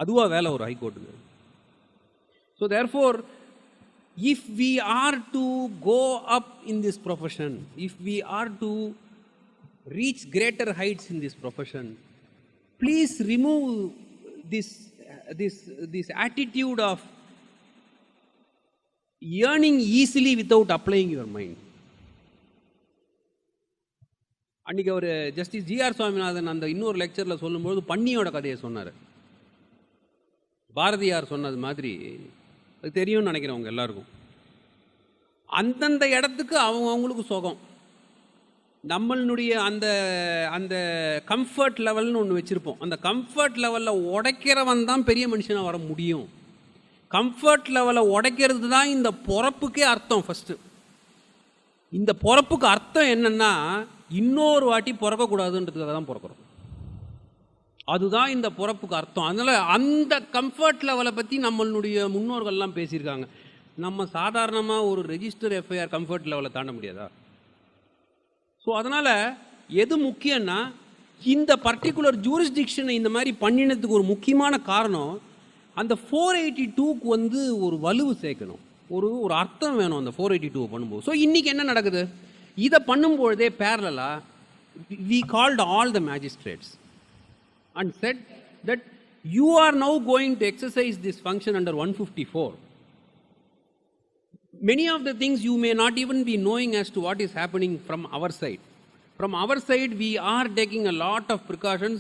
அதுவாக வேலை ஒரு ஹைகோர்ட்டுக்கு. So therefore if we are to go up in this profession, if we are to reach greater heights in this profession, please remove this attitude of earning easily without applying your mind. அன்றைக்கி அவர் justice GR Swaminathan அந்த இன்னொரு லெக்சரில் சொல்லும்போது பன்னியோட கதையை சொன்னார். பாரதியார் சொன்னது மாதிரி அது தெரியும்னு நினைக்கிறவங்க எல்லாருக்கும். அந்தந்த இடத்துக்கு அவங்களுக்கு சுகம். நம்மளுடைய அந்த அந்த கம்ஃபர்ட் லெவல்னு ஒன்று வச்சுருப்போம். அந்த கம்ஃபர்ட் லெவலில் உடைக்கிறவன் தான் பெரிய மனுஷனாக வர முடியும். கம்ஃபர்ட் லெவலை உடைக்கிறது தான் இந்த பொறப்புக்கே அர்த்தம். ஃபஸ்ட்டு இந்த பொறப்புக்கு அர்த்தம் என்னென்னா இன்னொரு வாட்டி பிறக்கக்கூடாதுன்றதுக்காக தான் பிறக்கிறோம். அதுதான் இந்த பிறப்புக்கு அர்த்தம். அதனால் அந்த கம்ஃபர்ட் லெவலை பற்றி நம்மளுடைய முன்னோர்கள்லாம் பேசியிருக்காங்க. நம்ம சாதாரணமாக ஒரு ரெஜிஸ்டர் எஃப்ஐஆர் கம்ஃபர்ட் லெவலை தாண்ட முடியாதா? ஸோ அதனால் எது முக்கியம்னா இந்த பர்டிகுலர் ஜூரிஸ்டிக்ஷனை இந்த மாதிரி பண்ணினதுக்கு ஒரு முக்கியமான காரணம் அந்த 482க்கு வந்து ஒரு வலுவு சேர்க்கணும், ஒரு அர்த்தம் வேணும் அந்த 482 பண்ணும்போது. ஸோ இன்றைக்கி என்ன நடக்குது, இதை பண்ணும்பொழுதே பேரலாக we called all the magistrates and said that you are now going to exercise this function under 154. Many of the things you may not even be knowing as to what is happening from our side. From our side we are taking a lot of precautions.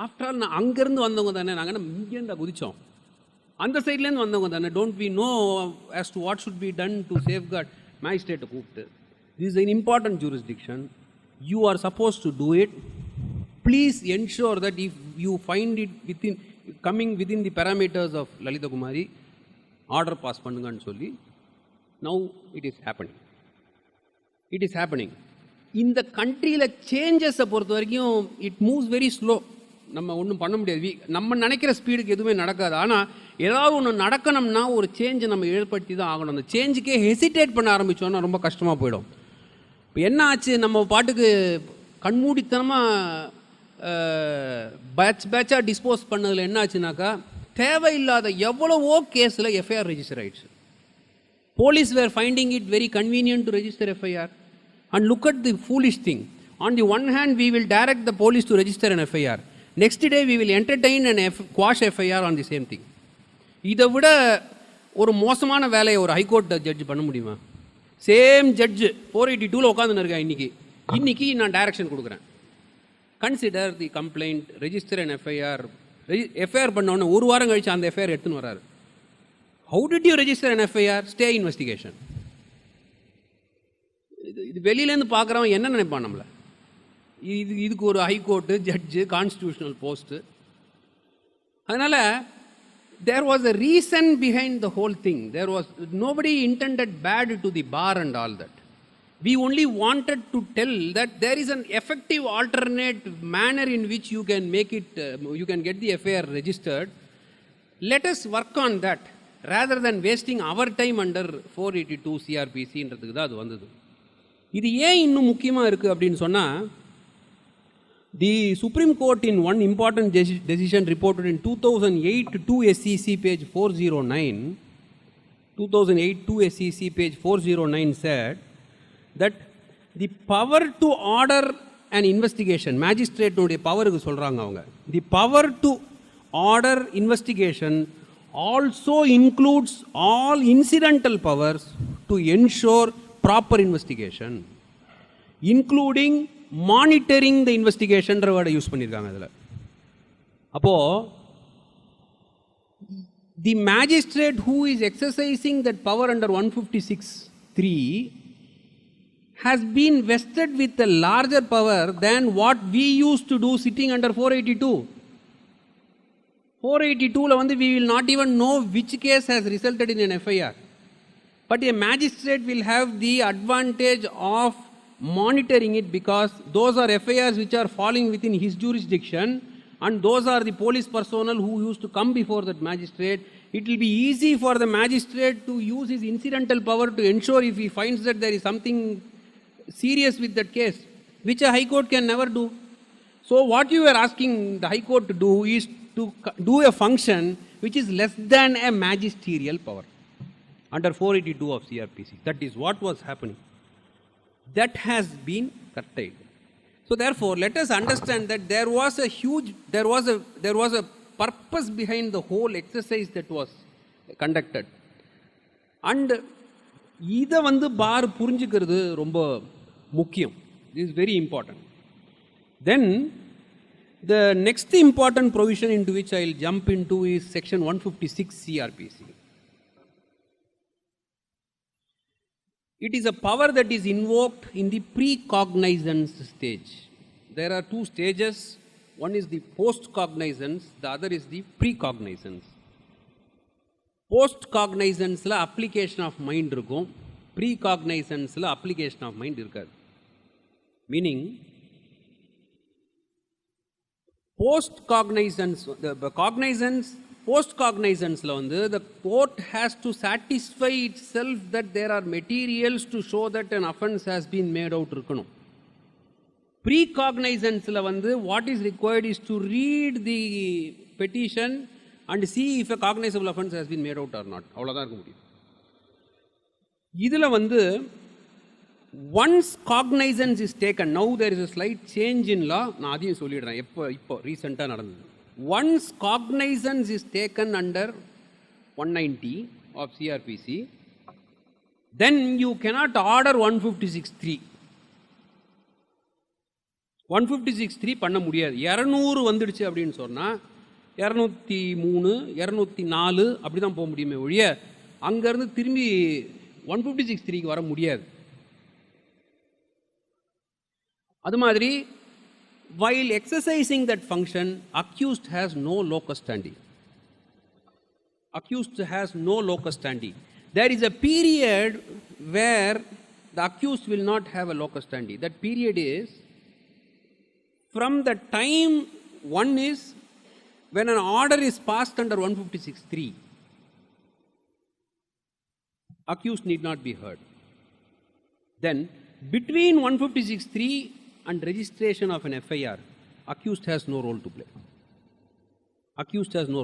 After all, அங்கேருந்து வந்தவங்க தானே, நாங்கள் இங்கேருந்து குதித்தோம், அந்த சைட்லேருந்து வந்தவங்க தானே. Don't we know as to what should be done to safeguard? மேஜிஸ்ட்ரேட்டை கூப்பிட்டு this is an important jurisdiction, you are supposed to do it. Please ensure that if you find it coming within the parameters of Lalita Kumari, order pass பண்ணுங்கன்னு சொல்லி now it is happening. It is happening. இந்த கண்ட்ரியில் சேஞ்சஸை பொறுத்த வரைக்கும் it moves very slow. நம்ம ஒன்றும் பண்ண முடியாது. நம்ம நினைக்கிற ஸ்பீடுக்கு எதுவுமே நடக்காது. ஆனால் ஏதாவது ஒன்று நடக்கணும்னா ஒரு சேஞ்சை நம்ம ஏற்படுத்தி தான் ஆகணும். அந்த சேஞ்சுக்கே ஹெசிடேட் பண்ண ஆரம்பித்தோன்னா ரொம்ப கஷ்டமாக போயிடும். இப்போ என்ன ஆச்சு, நம்ம பாட்டுக்கு கண்மூடித்தனமாக பேட்சாக டிஸ்போஸ் பண்ணதில் என்ன ஆச்சுனாக்கா தேவையில்லாத எவ்வளவோ கேஸில் எஃப்ஐஆர் ரெஜிஸ்டர் ஆகிடுச்சு. Police were finding it very convenient to register FIR. And look at the foolish thing. On the one hand, we will direct the police to register an FIR. Next day, we will entertain and quash FIR on the same thing. இதை விட ஒரு மோசமான வேலையை ஒரு high court judge பண்ண முடியுமா? Same judge 482ல் உட்காந்துன்னு இருக்கேன். இன்னைக்கு நான் டைரக்ஷன் கொடுக்குறேன். Consider the complaint, register and FIR பண்ணோன்னு ஒரு வாரம் கழிச்சு அந்த எஃப்ஐஆர் எடுத்துன்னு வராரு. How did you register an FIR? Stay investigation. இது வெளியிலேருந்து பார்க்குறவன் என்ன நினைப்பான் நம்மளை? இதுக்கு ஒரு ஹைகோர்ட்டு, ஜட்ஜு, கான்ஸ்டியூஷனல் போஸ்ட்டு. அதனால் there was a reason behind the whole thing. There was nobody intended bad to the bar and all that. We only wanted to tell that there is an effective alternate manner in which you can make it, you can get the FIR registered. Let us work on that rather than wasting our time under 482 CRPC என்றதுக்கு தான் அது வந்தது. இது ஏன் இன்னும் முக்கியமாக இருக்குது அப்படின்னு சொன்னால், the Supreme Court in one important decision reported in 2008 2 SEC page 409, 2008 2 SEC page 409 said that the power to order an investigation, magistrate உடைய பவருக்கு சொல்கிறாங்க அவங்க, the power to order investigation also includes all incidental powers to ensure proper investigation, including monitoring the investigation வேர்டை use பண்ணியிருக்காங்க அதில். அப்போது the magistrate who is exercising that power under 156(3) has been vested with a larger power than what we used to do sitting under 482. 482 வந்து we will not even know which case has resulted in an FIR. But a magistrate will have the advantage of monitoring it because those are FIRs which are falling within his jurisdiction and those are the police personnel who used to come before that magistrate. It will be easy for the magistrate to use his incidental power to ensure if he finds that there is something serious with that case, which a high court can never do. So what you are asking the high court to do is to do a function which is less than a magisterial power under 482 of CRPC. That is what was happening. That has been curtailed. So therefore, let us understand that there was a purpose behind the whole exercise that was conducted. And இதை வந்து பார் புரிஞ்சுக்கிறது ரொம்ப முக்கியம். This is very important. Then the next important provision into which I will jump into is section 156 CRPC. It is a power that is invoked in the pre-cognizance stage. There are two stages. One is the post-cognizance, the other is the pre-cognizance. Post-cognizance-la application of mind இருக்கும், pre-cognizance-la application of mind இருக்காது. Meaning, post-cognizance, the cognizance, post-cognizance-la வந்து the court has to satisfy itself that there are materials to show that an offense has been made out இருக்கணும். Pre-cognizance-la வந்து what is required is to read the petition and see if a cognizable offense has been made out or not. அவ்வளோதான் இருக்க முடியும். இதில் வந்து once cognizance is taken, now there is a slight change in law. நான் அதையும் சொல்லிடுறேன். இப்போ ரீசெண்டாக நடந்தது. Once cognizance is taken under 190 of CRPC, then you cannot order 156(3). 156(3) பண்ண முடியாது. 200 வந்துடுச்சு அப்படின்னு சொன்னால் 203 204 அப்படி தான் போக முடியுமே ஒழிய அங்கேருந்து திரும்பி 156(3)க்கு வர முடியாது. அது மாதிரி while exercising that function, accused has no locus standi. Accused has no locus standi. There is a period where the accused will not have a locus standi. That period is from the time one is when an order is passed under 156(3). Accused need not be heard. Then between 156(3) and registration of an FIR, accused has no role to play. Accused has no.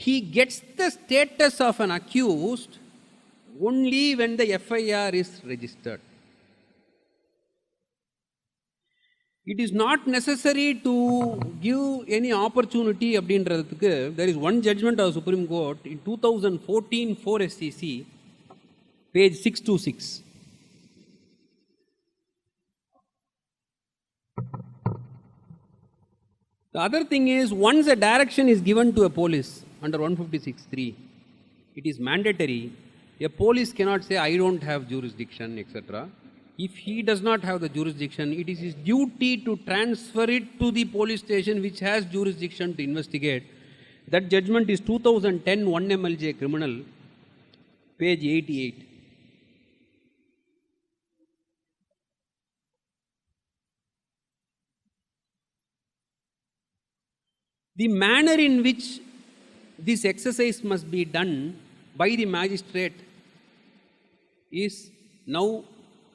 He gets the status of an accused only when the FIR is registered. It is not necessary to give any opportunity அப்படின்றதுக்கு. There is one judgment of the Supreme Court in 2014 4 SCC, page 626. The other thing is, once a direction is given to a police under 156(3), it is mandatory. A police cannot say, I don't have jurisdiction, etc. If he does not have the jurisdiction, it is his duty to transfer it to the police station which has jurisdiction to investigate. That judgment is 2010 1 MLJ criminal, page 88. The manner in which this exercise must be done by the magistrate is now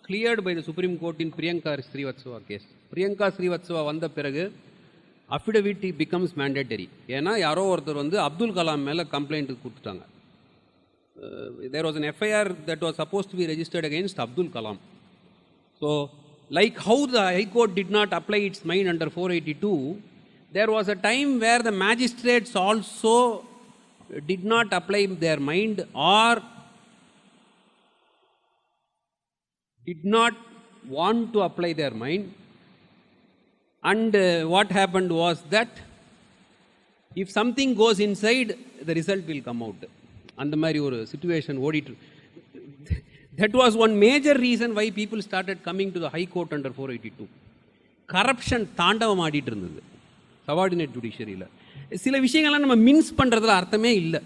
cleared by the Supreme Court in Priyanka Srivatsava case. Priyanka Srivatsava vanda piragu affidavit becomes mandatory. ஏன்னா யாரோ ஒருத்தர் வந்து அப்துல் கலாம் மேலே complaint கொடுத்துட்டாங்க. There was an FIR that was supposed to be registered against Abdul Kalam. So, like how the High Court did not apply its mind under 482, there was a time where the magistrates also did not apply their mind or did not want to apply their mind. And what happened was that if something goes inside, the result will come out. And the situation ஓடிட்டு. That was one major reason why people started coming to the High Court under 482. Corruption தாண்டவம் ஆடிட்டு இருந்தது subordinate ஜுடிஷியரியில். சில விஷயங்கள்லாம் நம்ம mins பண்ணுறதுல அர்த்தமே இல்லை.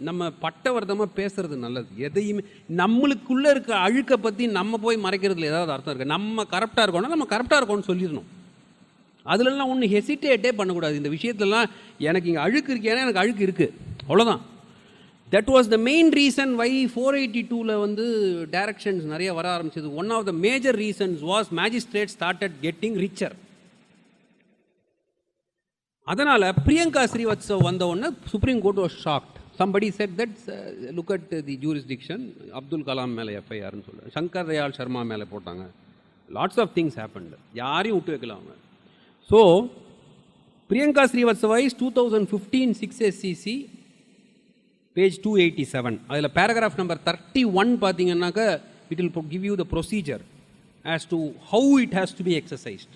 நம்ம பட்டவர்த்தமாக பேசுறது நல்லது. எதையுமே நம்மளுக்குள்ளே இருக்க அழுக்கை பற்றி நம்ம போய் மறைக்கிறதுல ஏதாவது அர்த்தம் இருக்குது. நம்ம கரெக்டாக இருக்கோம்னா நம்ம கரெக்டாக இருக்கோம்னு சொல்லிடணும். அதுலலாம் ஒன்றும் ஹெசிடேட்டே பண்ணக்கூடாது. இந்த விஷயத்துலலாம் எனக்கு இங்கே அழுக்கு இருக்கேன்னா எனக்கு அழுக்கு இருக்குது, அவ்வளோதான். That was the main reason why 482ல வந்து directions நிறைய வர ஆரம்பிச்சது. One of the major reasons was magistrates started getting richer. அதனால் பிரியங்கா ஸ்ரீவத்சவ் வந்த உடனே supreme court was shocked. Somebody said that look at the jurisdiction, Abdul Kalam மேலே FIRன்னு சொல்ல, சங்கர் தயாள் சர்மா மேலே போட்டாங்க. Lots of things happened. யாரையும் விட்டு வைக்கலாம் அவங்க. So Priyanka Srivastava is 2015 6 SCC page 287. அதில் paragraph number 31 பார்த்தீங்கன்னாக்க it will give you the procedure as to how it has to be exercised.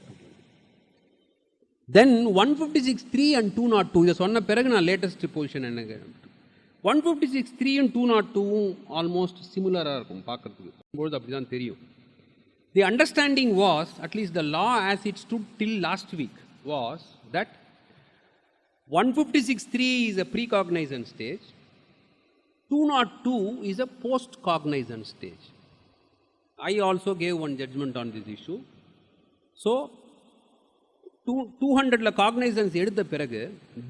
Then 156(3) and 202 இதை சொன்ன பிறகு நான் லேட்டஸ்ட் பொசிஷன் எனக்கு 156(3) and 202 ஆல்மோஸ்ட் சிமிலராக இருக்கும் பார்க்கறதுக்கு. பொழுது அப்படி தான் தெரியும். The understanding was, at least the law as it stood till last week, was that 156(3) is a precognizant stage, 202 is a post-cognizant stage. I also gave one judgment on this issue. So, 200ல cognizance எடுத்த பிறகு,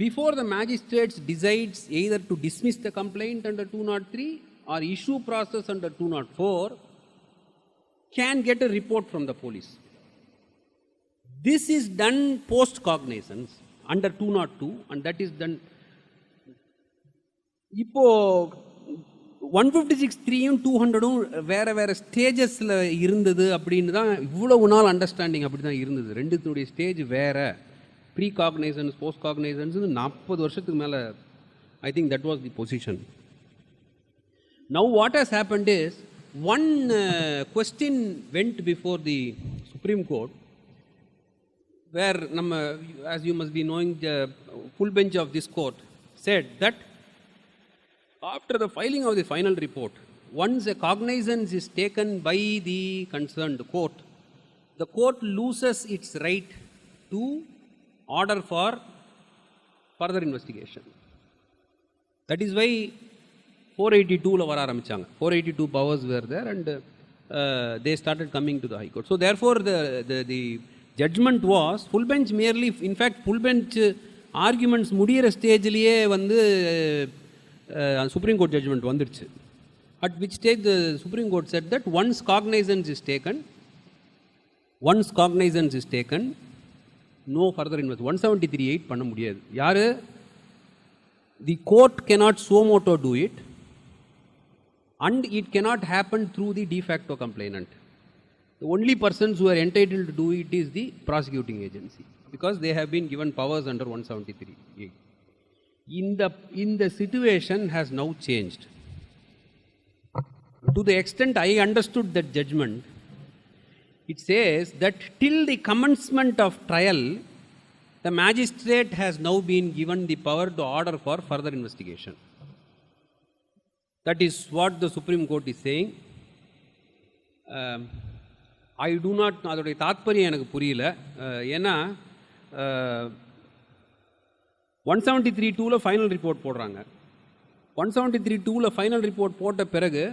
before the magistrates decides either to dismiss the complaint under 203 or issue process under 204, can get a report from the police. This is done post-cognizance under 202 and that is done. இப்போ 156(3)யும் 200ம் வேறு வேறு ஸ்டேஜஸில் இருந்தது அப்படின்னு தான் இவ்வளவு நாள் அண்டர்ஸ்டாண்டிங். அப்படி தான் இருந்தது. ரெண்டுத்துடைய ஸ்டேஜ் வேறு. ப்ரீ காக்னைசன்ஸ் போஸ்ட் காக்னைசன்ஸ் 40 வருஷத்துக்கு மேலே I think that was the position. Now what has happened is one question went before the Supreme Court where as you must be knowing, the full bench of this court said that after the filing of the final report, once a cognizance is taken by the concerned court, the court loses its right to order for further investigation. That is why 482ல வர ஆரம்பிச்சாங்க. 482 powers were there and they started coming to the High Court. So therefore the judgment was full bench merely, in fact full bench arguments முடிகிற ஸ்டேஜ்லேயே வந்து Supreme Court judgment வந்துடுச்சு. At which stage the Supreme Court said that once cognizance is taken, no further investigation. 173(8) பண்ண முடியாது. யாரு? The court cannot suo motu do it and it cannot happen through the de facto complainant. The only persons who are entitled to do it is the prosecuting agency because they have been given powers under 173(8). In the situation has now changed. To the extent I understood that judgment, it says that till the commencement of trial, the magistrate has now been given the power to order for further investigation. That is what the Supreme Court is saying. I do not, அதோடைய தாத்பரியம் எனக்கு புரியல. ஏன்னா 173(2)ல final report போடுறாங்க. 173(2)ல final report போட்ட பிறகு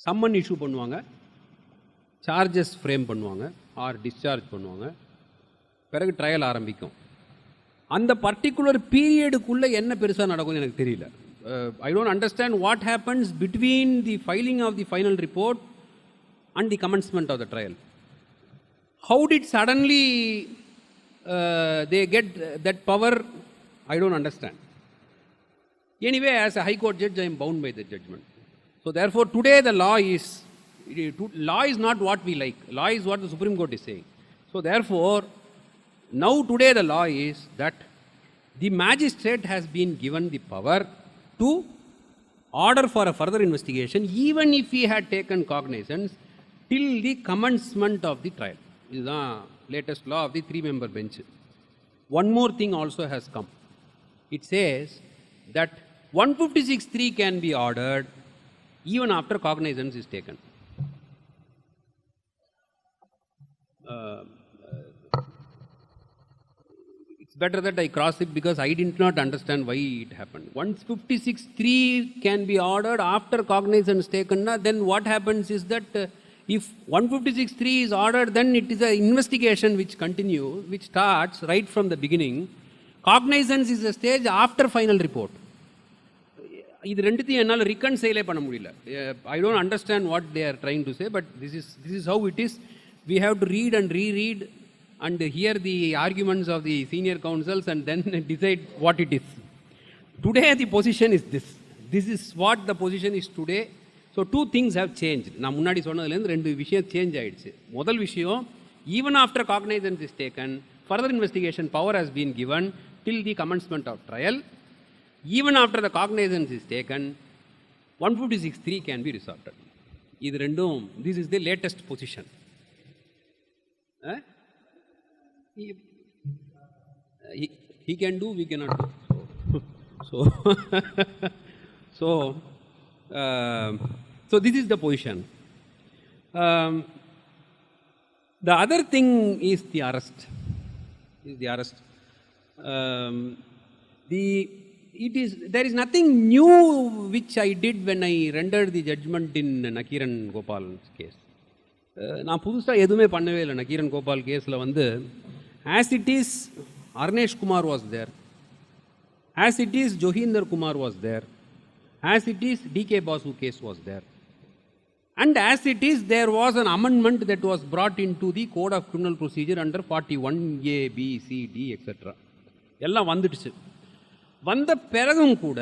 summon issue பண்ணுவாங்க, charges frame பண்ணுவாங்க ஆர் டிஸ்சார்ஜ் பண்ணுவாங்க, பிறகு ட்ரையல் ஆரம்பிக்கும். அந்த பர்டிகுலர் பீரியடுக்குள்ளே என்ன பெருசாக நடக்கும்னு எனக்கு தெரியல. I don't understand what happens between the filing of the final report and the commencement of the trial. How did suddenly they get that power? I don't understand. Anyway, as a High Court judge, I am bound by the judgment. So therefore, today the law is not what we like. Law is what the Supreme Court is saying. So therefore, now today the law is that the magistrate has been given the power to order for a further investigation even if he had taken cognizance till the commencement of the trial. This is the latest law of the 3-member bench. One more thing also has come. It says that 156(3) can be ordered even after cognizance is taken. It's better that I cross it because I did not understand why it happened. 156(3) can be ordered after cognizance taken. Then what happens is that if 156(3) is ordered, then it is an investigation which continues, which starts right from the beginning. Cognizance is a stage after final report. இது ரெண்டுத்தையும் என்னால் reconcile பண்ண முடியல. I don't understand what they are trying to say, but this is how it is. We have to read and reread and hear the arguments of the senior counsels and then decide what it is. Today the position is this. This is what the position is today. So two things have changed. நான் முன்னாடி சொன்னதுலேருந்து ரெண்டு விஷயம் change ஆயிடுச்சு. முதல் விஷயம், even after cognizance is taken, further investigation power has been given till the commencement of trial. Even after the cognizance is taken, 156(3) can be resorted. இது ரெண்டும், this is the latest position. He can do, we cannot do. So this is the position. The other thing is the arrest. There is nothing new which I did when I rendered the judgment in Nakiran Gopal's case. நான் புதுசாக எதுவுமே பண்ணவே இல்லை. நக்கீரன் கோபால் கேஸில் வந்து as it is Arnesh Kumar was there, as it is Johinder Kumar was there, as it is DK Basu case was there, and as it is there was an amendment that was brought into the Code of Criminal Procedure under 41A, B, C, D, etc. எல்லாம் வந்துடுச்சு. வந்த பிறகும் கூட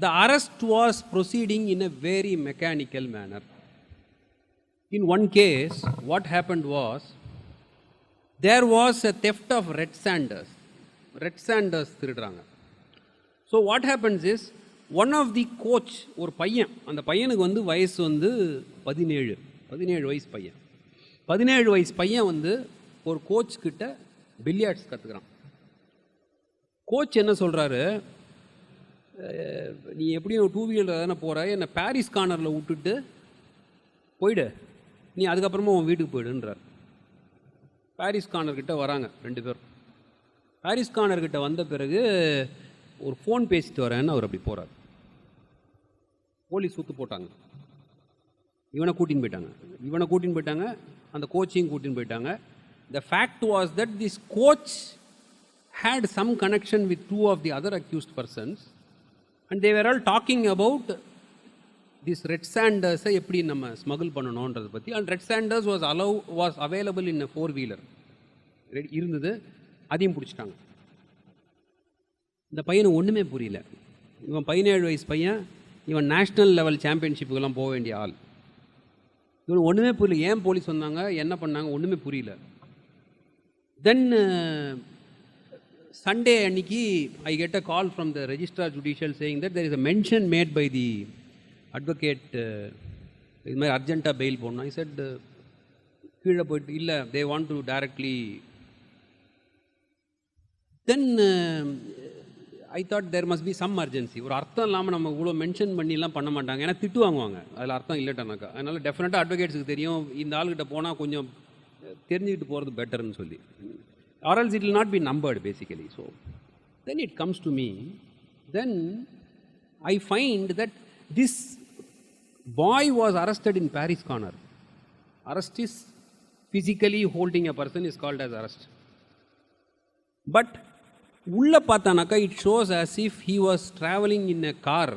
the arrest was proceeding in a very mechanical manner. In one case, what happened was, there was a theft of red sanders. Red sanders திருடுறாங்க. So what happens is, one of the coach, ஒரு பையன், அந்த பையனுக்கு வந்து வயசு வந்து 17 வயசு பையன். 17 வயசு பையன் வந்து ஒரு கோச் கிட்ட பில்லியார்ட்ஸ் கற்றுக்கிறான். கோச் என்ன சொல்கிறாரு, நீ எப்படியும் 2 வீலர் தானே போகிற, என்னை பாரிஸ் கார்னரில் விட்டுட்டு போயிடு, நீ அதுக்கப்புறமா உன் வீட்டுக்கு போயிடுன்றார். பாரிஸ் கார்னர்கிட்ட வராங்க 2 பேரும். பாரிஸ் கார்னர்கிட்ட வந்த பிறகு ஒரு ஃபோன் பேசிட்டு வரேன்னு அவர் அப்படி போகிறார். போலீஸ் சுற்று போட்டாங்க. இவனை கூட்டின்னு போயிட்டாங்க, அந்த கோச்சையும் கூட்டின்னு போயிட்டாங்க. The fact was that this coach had some connection with 2 of the other accused persons and they were all talking about this red sanders எப்படி நம்ம ஸ்மகிள் பண்ணணுன்றதை பற்றி. And red sanders was available in a 4-wheeler இருந்தது, அதையும் பிடிச்சிட்டாங்க. இந்த பையனுக்கு ஒன்றுமே புரியல. இவன் 17 வயசு பையன், இவன் நேஷ்னல் லெவல் சாம்பியன்ஷிப்புக்கெல்லாம் போக வேண்டிய ஆள். இவனுக்கு ஒன்றுமே புரியல. ஏன் போலீஸ் வந்தாங்க, என்ன பண்ணாங்க, ஒன்றுமே புரியல. தென் Sunday அன்னைக்கு I get a call from the registrar judicial saying that there is a mention made by the advocate, இது மாதிரி அர்ஜென்ட்டாக பெயில் போடணும். I said, கீழே போயிட்டு இல்லை, they want to directly. Then I thought there must be some urgency. ஒரு அர்த்தம் இல்லாமல் நம்ம இவ்வளோ மென்ஷன் பண்ணிலாம் பண்ண மாட்டாங்க, ஏன்னா திட்டு வாங்குவாங்க அதில் அர்த்தம் இல்லைட்டானாக்கா. அதனால் டெஃபினட்டாக அட்வொகேட்ஸுக்கு தெரியும், இந்த ஆளுகிட்ட போனால் கொஞ்சம் தெரிஞ்சுக்கிட்டு போகிறது பெட்டர்னு சொல்லி. or else it will not be numbered basically. So then it comes to me, then I find that this boy was arrested in Paris corner. Arrest is physically holding a person is called as arrest. But ulla patanaka, it shows as if he was traveling in a car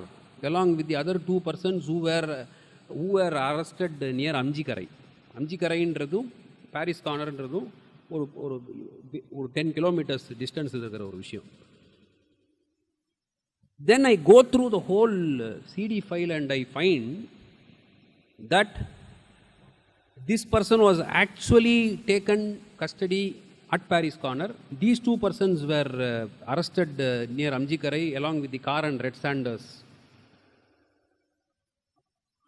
along with the other two persons who were arrested near Amjikarai. Amjikarai என்றதும் Paris கார்னர்ன்றதும் ஒரு 10 kilometers distance இருக்கிற ஒரு விஷயம். Then I go through the whole CD file and I find that this person was actually taken custody at Paris corner. These two persons were arrested near Amjikarai along with the car and red sanders.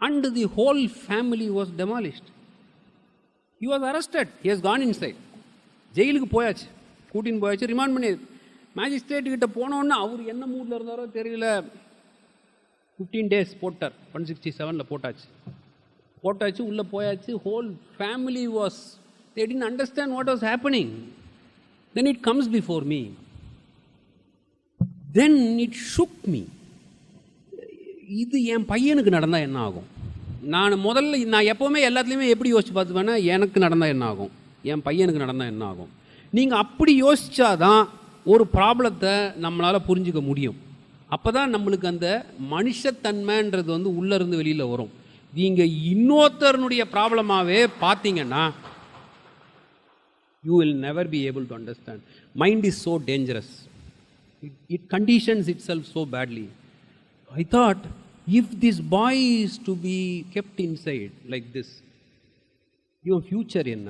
And the whole family was demolished. He was arrested. He has gone inside. ஜெயிலுக்கு போயாச்சு, கூட்டின்னு போயாச்சு, remand பண்ணி magistrate கிட்ட போனோன்னா அவர் என்ன மூடில் இருந்தாரோ தெரியல. 15 days போட்டார், 167 போட்டாச்சு, உள்ளே போயாச்சு. Whole family was, they didn't understand what was happening. Then it comes before me. Then it shook me. இது என் பையனுக்கு நடந்தால் என்ன ஆகும்? நான் எப்போவுமே எல்லாத்துலேயுமே எப்படி யோசிச்சு பார்த்துப்பேன்னா, எனக்கு நடந்தால் என்ன ஆகும், என் பையனுக்கு நடந்தால் என்ன ஆகும். நீங்கள் அப்படி யோசிச்சாதான் ஒரு ப்ராப்ளத்தை நம்மளால் புரிஞ்சுக்க முடியும். அப்போ தான் நம்மளுக்கு அந்த மனுஷத்தன்மைன்றது உள்ளேருந்து வெளியில் வரும். நீங்கள் இன்னொருத்தருடைய ப்ராப்ளமாகவே பார்த்தீங்கன்னா you will never be able to understand. Mind is so dangerous. It conditions itself so badly. I thought, if this boy is to be kept inside like this, இவன் ஃபியூச்சர் என்ன?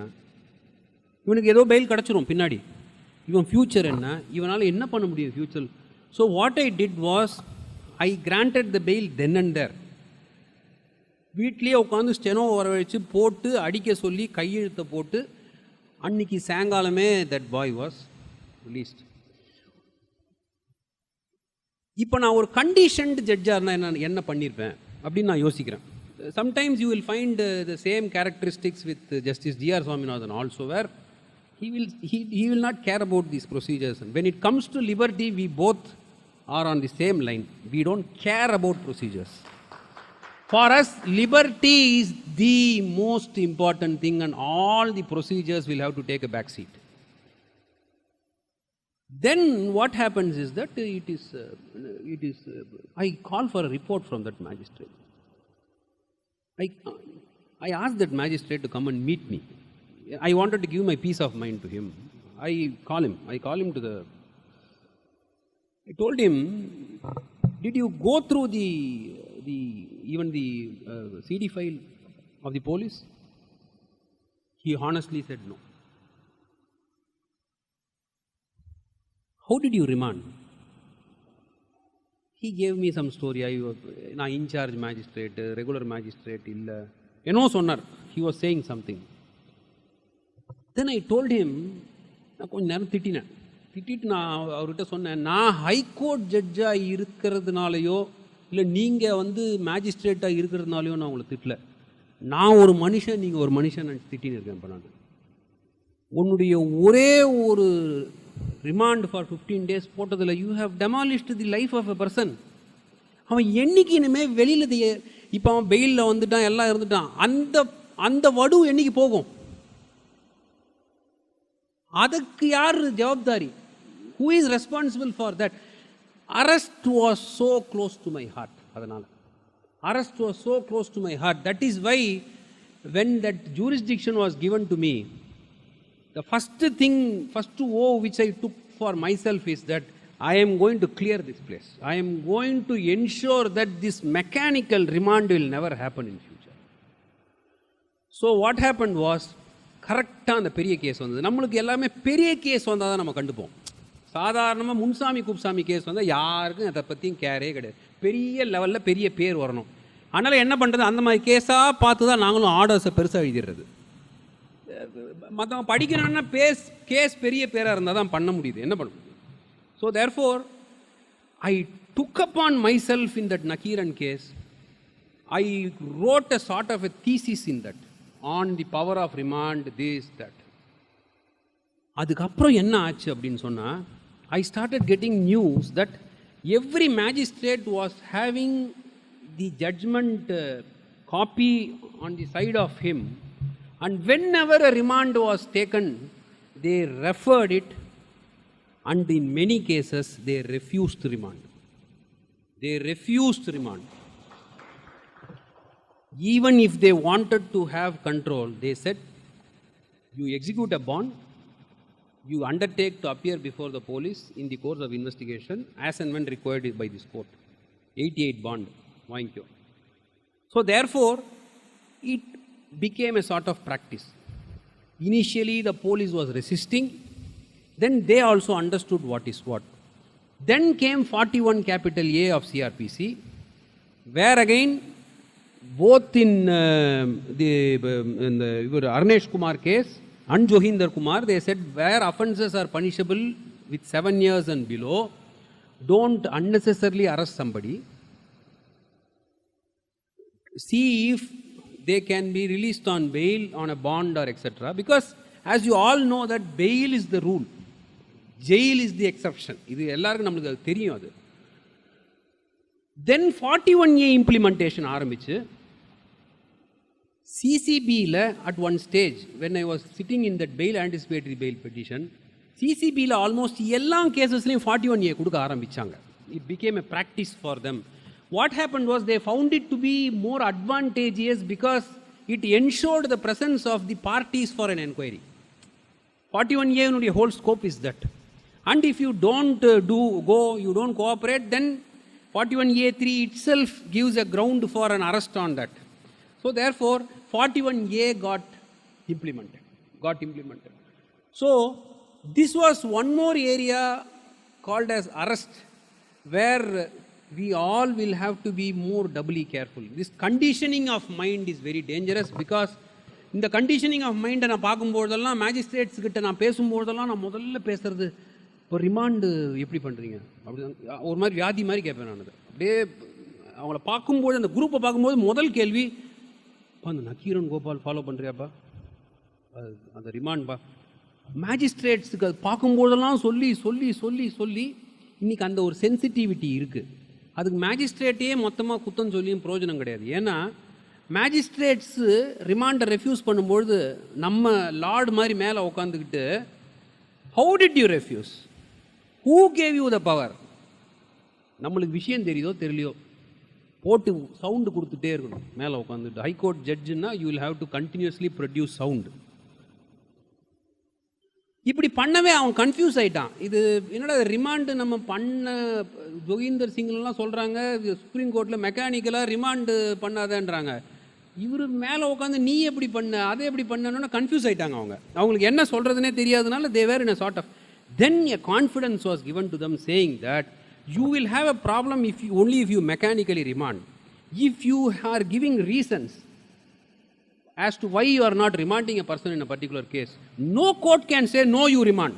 இவனுக்கு ஏதோ பெயில் கிடச்சிரும் பின்னாடி. இவன் ஃபியூச்சர் என்ன? இவனால் என்ன பண்ண முடியும் future? So what I did was, I granted the bail then and there. வீட்லேயே உட்காந்து ஸ்டெனோ வரவழைச்சு போட்டு அடிக்க சொல்லி கையெழுத்தை போட்டு அன்னைக்கு சாயங்காலமே தட் பாய் வாஸ் ரிலீஸ்ட். இப்போ நான் ஒரு கண்டிஷன்டு ஜட்ஜாக இருந்தால் என்ன பண்ணியிருப்பேன் அப்படின்னு நான் யோசிக்கிறேன். Sometimes you will find the same characteristics with justice G R. Swaminathan also, where he will not care about these procedures. And when it comes to liberty, we both are on the same line. We don't care about procedures. For us, liberty is the most important thing, and all the procedures will have to take a back seat. Then what happens is that I call for a report from that magistrate. I asked that magistrate to come and meet me. I wanted to give my peace of mind to him. I call him to the... I told him, did you go through even the CD file of the police? He honestly said no. How did you remand? He gave me some story. நான் incharge magistrate, regular magistrate இல்லை, என்னோ சொன்னார். He was saying something. Then I told him, நான் கொஞ்சம் நேரம் திட்டிட்டு நான் அவர்கிட்ட சொன்னேன், நான் ஹைகோர்ட் ஜட்ஜாக இருக்கிறதுனாலையோ இல்லை நீங்கள் மேஜிஸ்ட்ரேட்டாக இருக்கிறதுனாலையோ நான் உங்களை திட்டல. நான் ஒரு மனுஷன், நீங்கள் ஒரு மனுஷன் நான் திட்டின்னு இருக்கேன். இப்போ நான் உன்னுடைய ஒரே ஒரு ரிமாண்ட் ஃபார் 15 days போட்டதில் you have demolished the life of a person. அவன் என்னைக்கு இனிமேல் வெளியில் இப்போ அவன் பெயிலில் வந்துட்டான், எல்லாம் இருந்துட்டான், அந்த வடு என்னைக்கு போகும்? அதுக்கு யார் ஜவாப்தாரி? Who is responsible for that? Arrest was so close to my heart. அதனால் arrest was so close to my heart. That is why when that jurisdiction was given to me, the first oath which I took for myself is that I am going to clear this place. I am going to ensure that this mechanical remand will never happen in future. So what happened was, கரெக்டாக அந்த பெரிய case வந்தது. நம்மளுக்கு எல்லாமே பெரிய case வந்தால் தான் நம்ம கண்டுப்போம். சாதாரணமாக முன்சாமி குப்சாமி கேஸ் வந்தால் யாருக்கும் அதை பற்றியும் கேரே கிடையாது. பெரிய லெவலில் பெரிய பேர் வரணும். அதனால் என்ன பண்ணுறது, அந்த மாதிரி கேஸாக பார்த்து தான் நாங்களும் ஆர்டர்ஸை பெருசாக எழுதிடுறது. மற்றவங்க படிக்கிறான்னா கேஸ் பெரிய பேராக இருந்தால் தான் பண்ண முடியுது, என்ன பண்ண முடியும். So therefore I took upon myself in that Nakkeeran case. I wrote a sort of a thesis in that on the power of remand, this, that. அதுக்கப்புறம் என்ன ஆச்சு அப்படின்னு சொன்னால், I started getting news that every magistrate was having the judgment copy on the side of him, and whenever a remand was taken, they referred it, and in many cases they refused remand. They refused remand. Even if they wanted to have control, they said, you execute a bond, you undertake to appear before the police in the course of investigation as and when required by this court. 88 bond, vankyo. So therefore, it became a sort of practice. Initially, the police was resisting. Then they also understood what is what. Then came 41 capital A of CRPC, where again, both in the Arnesh Kumar case and Johinder Kumar, they said where offences are punishable with 7 years and below, don't unnecessarily arrest somebody. See if they can be released on bail, on a bond or etc. Because as you all know that bail is the rule. Jail is the exception. இது எல்லாருக்கும் நம்மளுக்கு தெரியும் அது. Then 41A implementation ஆரம்பிச்சு CCBல at one stage when I was sitting in that bail anticipatory bail petition, CCBல almost எல்லா கேசஸ்லையும் 41A கொடுக்க ஆரம்பிச்சாங்க. It became a practice for them. What happened was they found it to be more advantageous because it ensured the presence of the parties for an inquiry. 41A nuடைய whole scope is that. And if you don't you don't cooperate, then 41A3 itself gives a ground for an arrest on that. So therefore, 41A got implemented. So this was one more area called as arrest, where we all will have to be more doubly careful. This conditioning of mind is very dangerous, because in the conditioning of mind நான் பார்க்கும்போதெல்லாம் magistrates கிட்ட நான் பேசும்போதெல்லாம் நான் முதல்ல பேசுறது, இப்போ remand எப்படி பண்ணுறீங்க அப்படி ஒரு மாதிரி வியாதி மாதிரி கேட்பேன் நான். அது அப்படியே அவங்கள பார்க்கும்போது, அந்த குரூப்பை பார்க்கும்போது முதல் கேள்வி, அந்த நக்கீரன் கோபால் ஃபாலோ பண்ணுறியாப்பா, அந்த ரிமாண்ட்பா. மேஜிஸ்ட்ரேட்ஸுக்கு அது பார்க்கும்போதெல்லாம் சொல்லி சொல்லி சொல்லி சொல்லி இன்றைக்கி அந்த ஒரு சென்சிட்டிவிட்டி இருக்குது. அதுக்கு மேஜிஸ்ட்ரேட்டையே மொத்தமாக குத்தம் சொல்லியும் பிரயோஜனம் கிடையாது. ஏன்னா மேஜிஸ்ட்ரேட்ஸு ரிமாண்டை ரெஃப்யூஸ் பண்ணும்பொழுது நம்ம லார்டு மாதிரி மேலே உட்காந்துக்கிட்டு, how did you refuse, who cave you the power, நம்மளுக்கு விஷயம் தெரியுதோ தெரியலையோ போட்டு சவுண்டு கொடுத்துட்டே இருக்கணும் மேலே உட்காந்துட்டு. ஹைகோர்ட் ஜட்ஜுன்னா you will have to continuously produce sound. இப்படி பண்ணவே அவன் கன்ஃபியூஸ் ஆகிட்டான். இது என்னடா ரிமாண்டு நம்ம பண்ண, ஜோகிந்தர் சிங்லாம் சொல்கிறாங்க சுப்ரீம் கோர்ட்டில் மெக்கானிக்கலாக ரிமாண்டு பண்ணாதேன்றாங்க. இவர் மேலே உட்காந்து நீ எப்படி பண்ண, அதை எப்படி பண்ணணும்னு கன்ஃபியூஸ் ஆகிட்டாங்க அவங்க. அவங்களுக்கு என்ன சொல்கிறதுனே தெரியாதனால they were in a sort of, then a confidence was given to them saying that you will have a problem only if you mechanically remand. If you are giving reasons as to why you are not remanding a person in a particular case, no court can say no, you remand.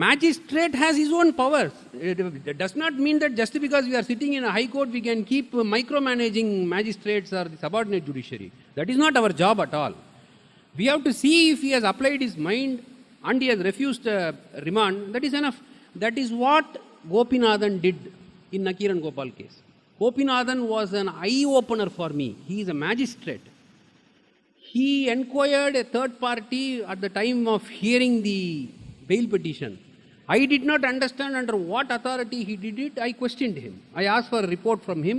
Magistrate has his own powers. It does not mean that just because we are sitting in a high court we can keep micromanaging magistrates or the subordinate judiciary. That is not our job at all. We have to see if he has applied his mind and he has refused remand. That is enough. That is what Gopinathan did in Nakiran Gopal case. Gopinathan was an eye-opener for me. He is a magistrate. He inquired a third party at the time of hearing the bail petition. I did not understand under what authority he did it. I questioned him. I asked for a report from him.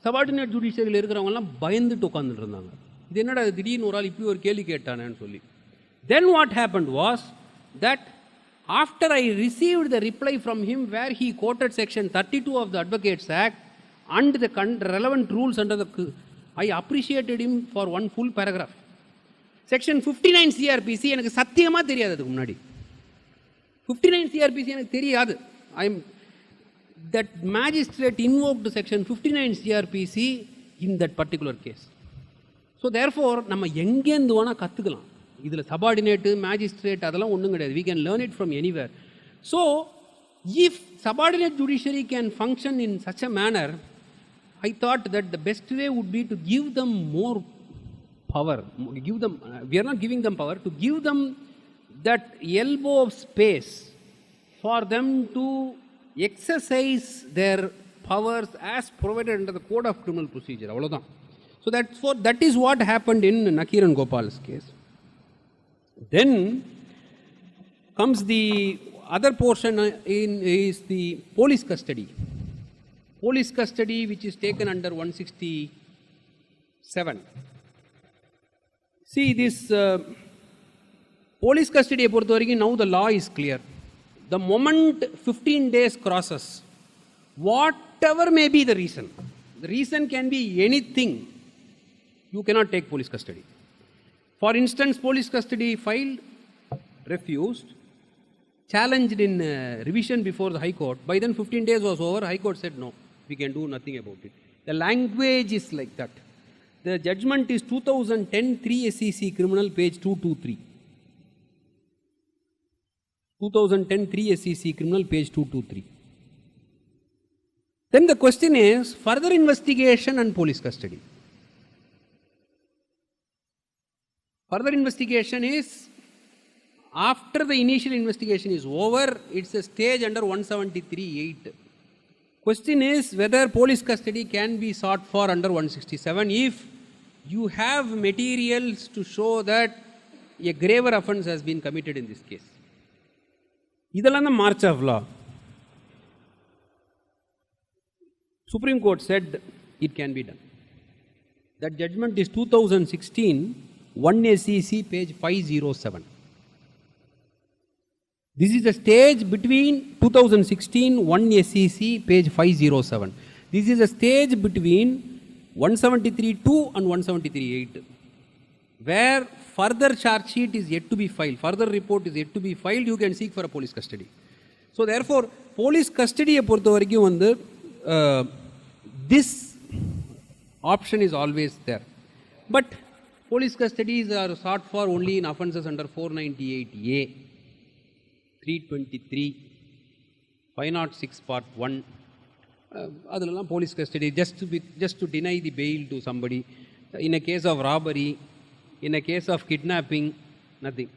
Subordinate judiciary இருக்கிறவங்கலாம் பயந்துட்டு உட்கார்ந்துட்டு இருந்தாங்க. இது என்னடா திடீர்னு ஒரு ஆள் இப்படி ஒரு கேள்வி கேட்டானேன்னு சொல்லி. Then what happened was that after I received the reply from him where he quoted section 32 of the Advocates Act and the relevant rules under the, I appreciated him for one full paragraph. Section 59 CRPC எனக்கு சத்தியமாக தெரியாது. அதுக்கு முன்னாடி 59 CRPC எனக்கு தெரியாது. That magistrate invoked section 59 CRPC in that particular case. So therefore நம்ம எங்கேருந்து வேணால் கற்றுக்கலாம். இதில் சபார்டினேட்டு மேஜிஸ்ட்ரேட் அதெல்லாம் ஒன்றும் கிடையாது. We can learn it from anywhere. So if subordinate judiciary can function in such a manner, I thought that the best way would be to give them more power. We are not giving them power, to give them that elbow of space for them to exercise their powers as provided under the Code of Criminal Procedure. Avladhan. So that is what happened in Nakiran Gopal's case. Then comes the other portion is the police custody. Police custody which is taken under 167. See this police custody now the law is clear. The moment 15 days crosses, whatever may be the reason can be anything, you cannot take police custody. For instance, police custody filed, refused, challenged in revision before the High Court. By then 15 days was over, High Court said no, we can do nothing about it. The language is like that. The judgment is 2010 3 SEC Criminal page 223. 2010 3 SEC Criminal page 223. Then the question is further investigation and police custody. Further investigation is after the initial investigation is over, it's a stage under 173(8). Question is whether police custody can be sought for under 167 if you have materials to show that a graver offense has been committed in this case. Idalana march of law. Supreme Court said it can be done. That judgment is 2016 1 SEC page 507. This is the stage between 2016 1 SEC page 507. This is a stage between 173(2) and 173(8), where further charge sheet is yet to be filed, further report is yet to be filed, you can seek for a police custody. So therefore, police custody this option is always there. But police custodies are sought for only in offences under 498A, 323, 506 part 1. Police custody just to deny the bail to somebody. In a case of robbery, in a case of kidnapping, nothing.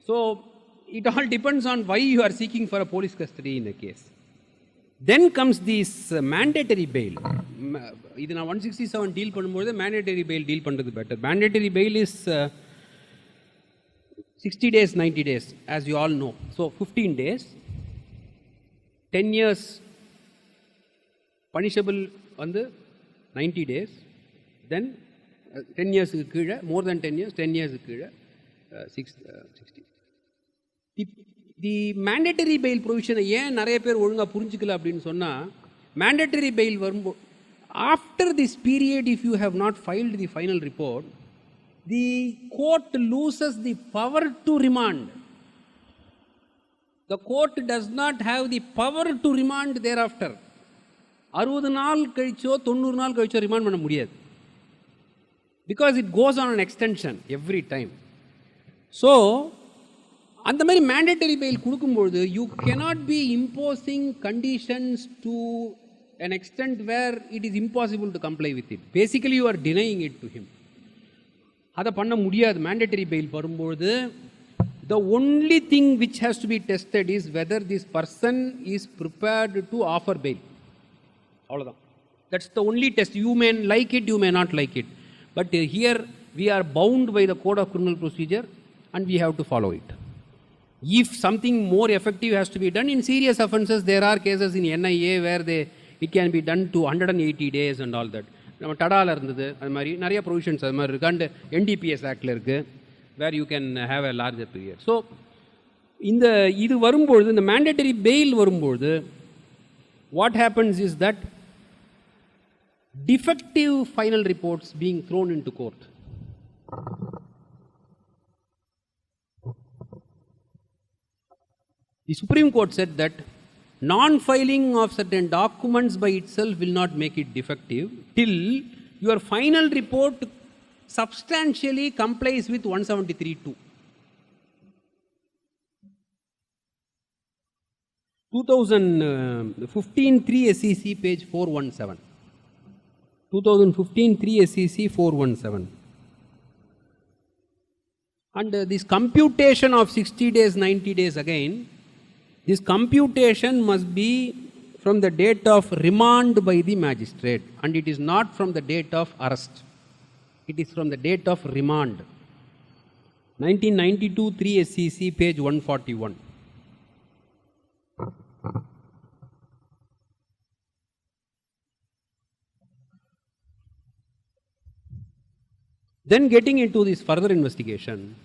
So it all depends on why you are seeking for a police custody in a case. Then comes this mandatory bail. This 167 deal பண்ணும்போது mandatory bail deal பண்றது better. Mandatory bail is 60 days, 90 days, as you all know. So 15 days, 10 years punishable on the 90 days, then 10 years more than 10 years, 10 years 60. The mandatory bail provision ஏன் நிறைய பேர் ஒழுங்கா புரிஞ்சிக்கல அப்படின்னு சொன்னா, mandatory bail வரும்போது after this period if you have not filed the final report, the court loses the power to remand. The court does not have the power to remand thereafter. 60 நாள் கழிச்சோ 90 நாள் கழிச்சோ remand பண்ண முடியாது. Because it goes on an extension every time. So அந்த மாதிரி mandatory bail கொடுக்கும்போது you cannot be imposing conditions to an extent where it is impossible to comply with it. Basically you are denying it to him. அதை பண்ண முடியாது. mandatory bail வரும்போது the only thing which has to be tested is whether this person is prepared to offer bail. அவ்வளவுதான். That's the only test. You may like it, you may not like it. But here we are bound by the Code of Criminal Procedure and we have to follow it. If something more effective has to be done in serious offences, there are cases in NIA where it can be done to 180 days and all that. நம்ம டடால இருந்தது அது மாதிரி நிறைய provisions அது மாதிரி இருக்கு. And NDPS ஆக்டில் இருக்கு where you can have a larger period. So இது வரும்பொழுது இந்த மேண்டேட்டரி பெயில் வரும்பொழுது what happens is that defective final reports being thrown into court. The Supreme Court said that non-filing of certain documents by itself will not make it defective till your final report substantially complies with 173(2). 2015 3 SEC page 417. 2015 3 SEC 417. And this computation of 60 days, 90 days again, this computation must be from the date of remand by the magistrate, and it is not from the date of arrest. It is from the date of remand. 1992 3 SCC, page 141. Then getting into this further investigation,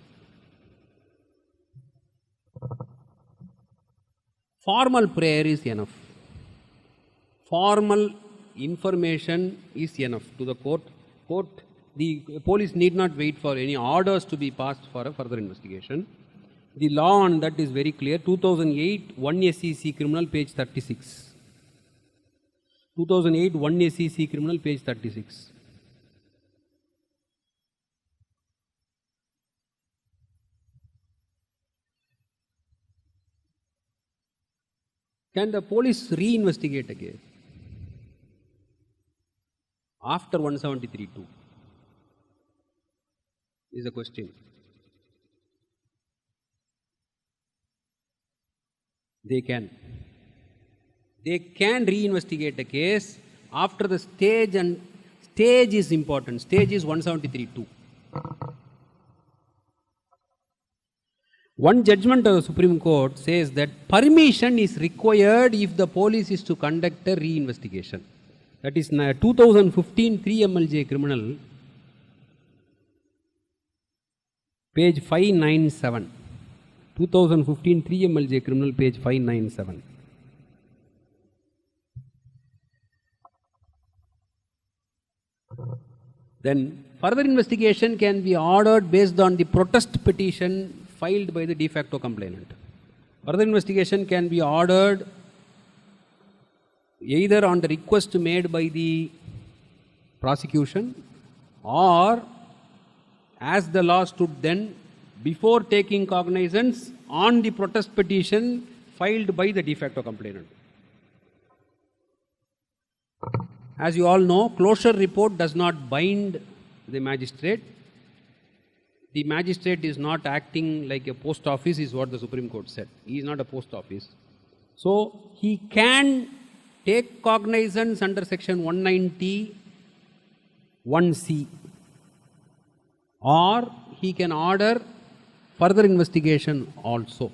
formal prayer is enough. Formal information is enough to the court. The police need not wait for any orders to be passed for a further investigation. The law on that is very clear. 2008 1 SEC criminal, page 36. 2008 1 SEC criminal, page 36. Can the police re-investigate again after 173(2)? Is the question. They can. They can re-investigate a case after the stage, and stage is important. Stage is 173(2). One judgment of the Supreme Court says that permission is required if the police is to conduct a re-investigation. That is 2015 3 MLJ criminal, page 597. 2015 3 MLJ criminal, page 597. Then further investigation can be ordered based on the protest petition filed by the de facto complainant. Further investigation can be ordered either on the request made by the prosecution, or as the law stood then, before taking cognizance on the protest petition filed by the de facto complainant. As you all know, closure report does not bind the magistrate. The magistrate is not acting like a post office, is what the Supreme Court said. He is not a post office. So he can take cognizance under section 190(1)(c), or he can order further investigation also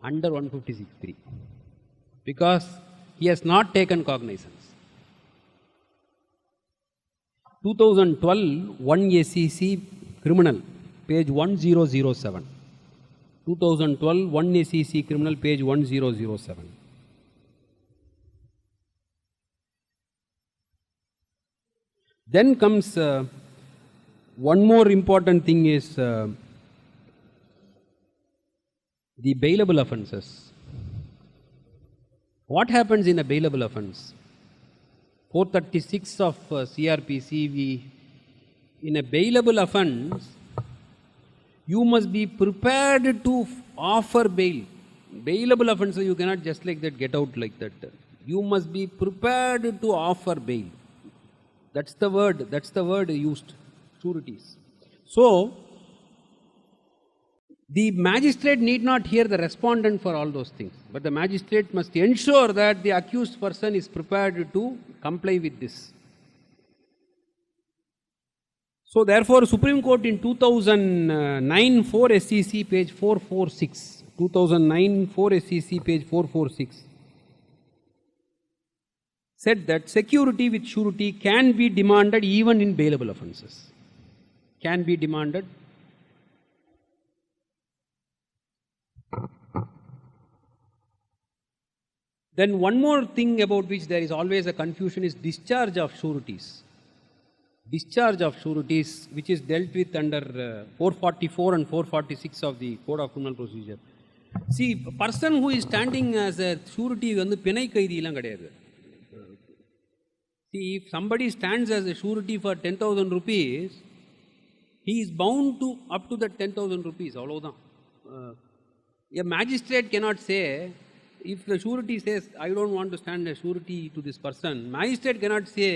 under 156(3), because he has not taken cognizance. 2012 1 SEC criminal, page 1007. 2012 1 SEC criminal, page 1007. Then comes one more important thing is the bailable offences. What happens in a bailable offence? 436 of CRPC, in a bailable offence, you must be prepared to offer bail. Bailable offence, you cannot just like that get out like that. You must be prepared to offer bail. That's the word used, sureties. So, the magistrate need not hear the respondent for all those things, but the magistrate must ensure that the accused person is prepared to comply with this. So therefore, Supreme Court in 2009 4 SEC, page 446, 2009 4 SEC, page 446, said that security with surety can be demanded even in bailable offences. Can be demanded. Then one more thing about which there is always a confusion is discharge of sureties. Discharge of sureties, which is dealt with under 444 and 446 of the Code of Criminal Procedure. See, a person who is standing as a surety வந்து பிணை கைதிலாம் கிடையாது. See, if somebody stands as a surety for 10,000 rupees, he is bound to up to that 10,000 rupees. அவ்வளவுதான். A magistrate cannot say, if the surety says, I don't want to stand as surety to this person, magistrate cannot say,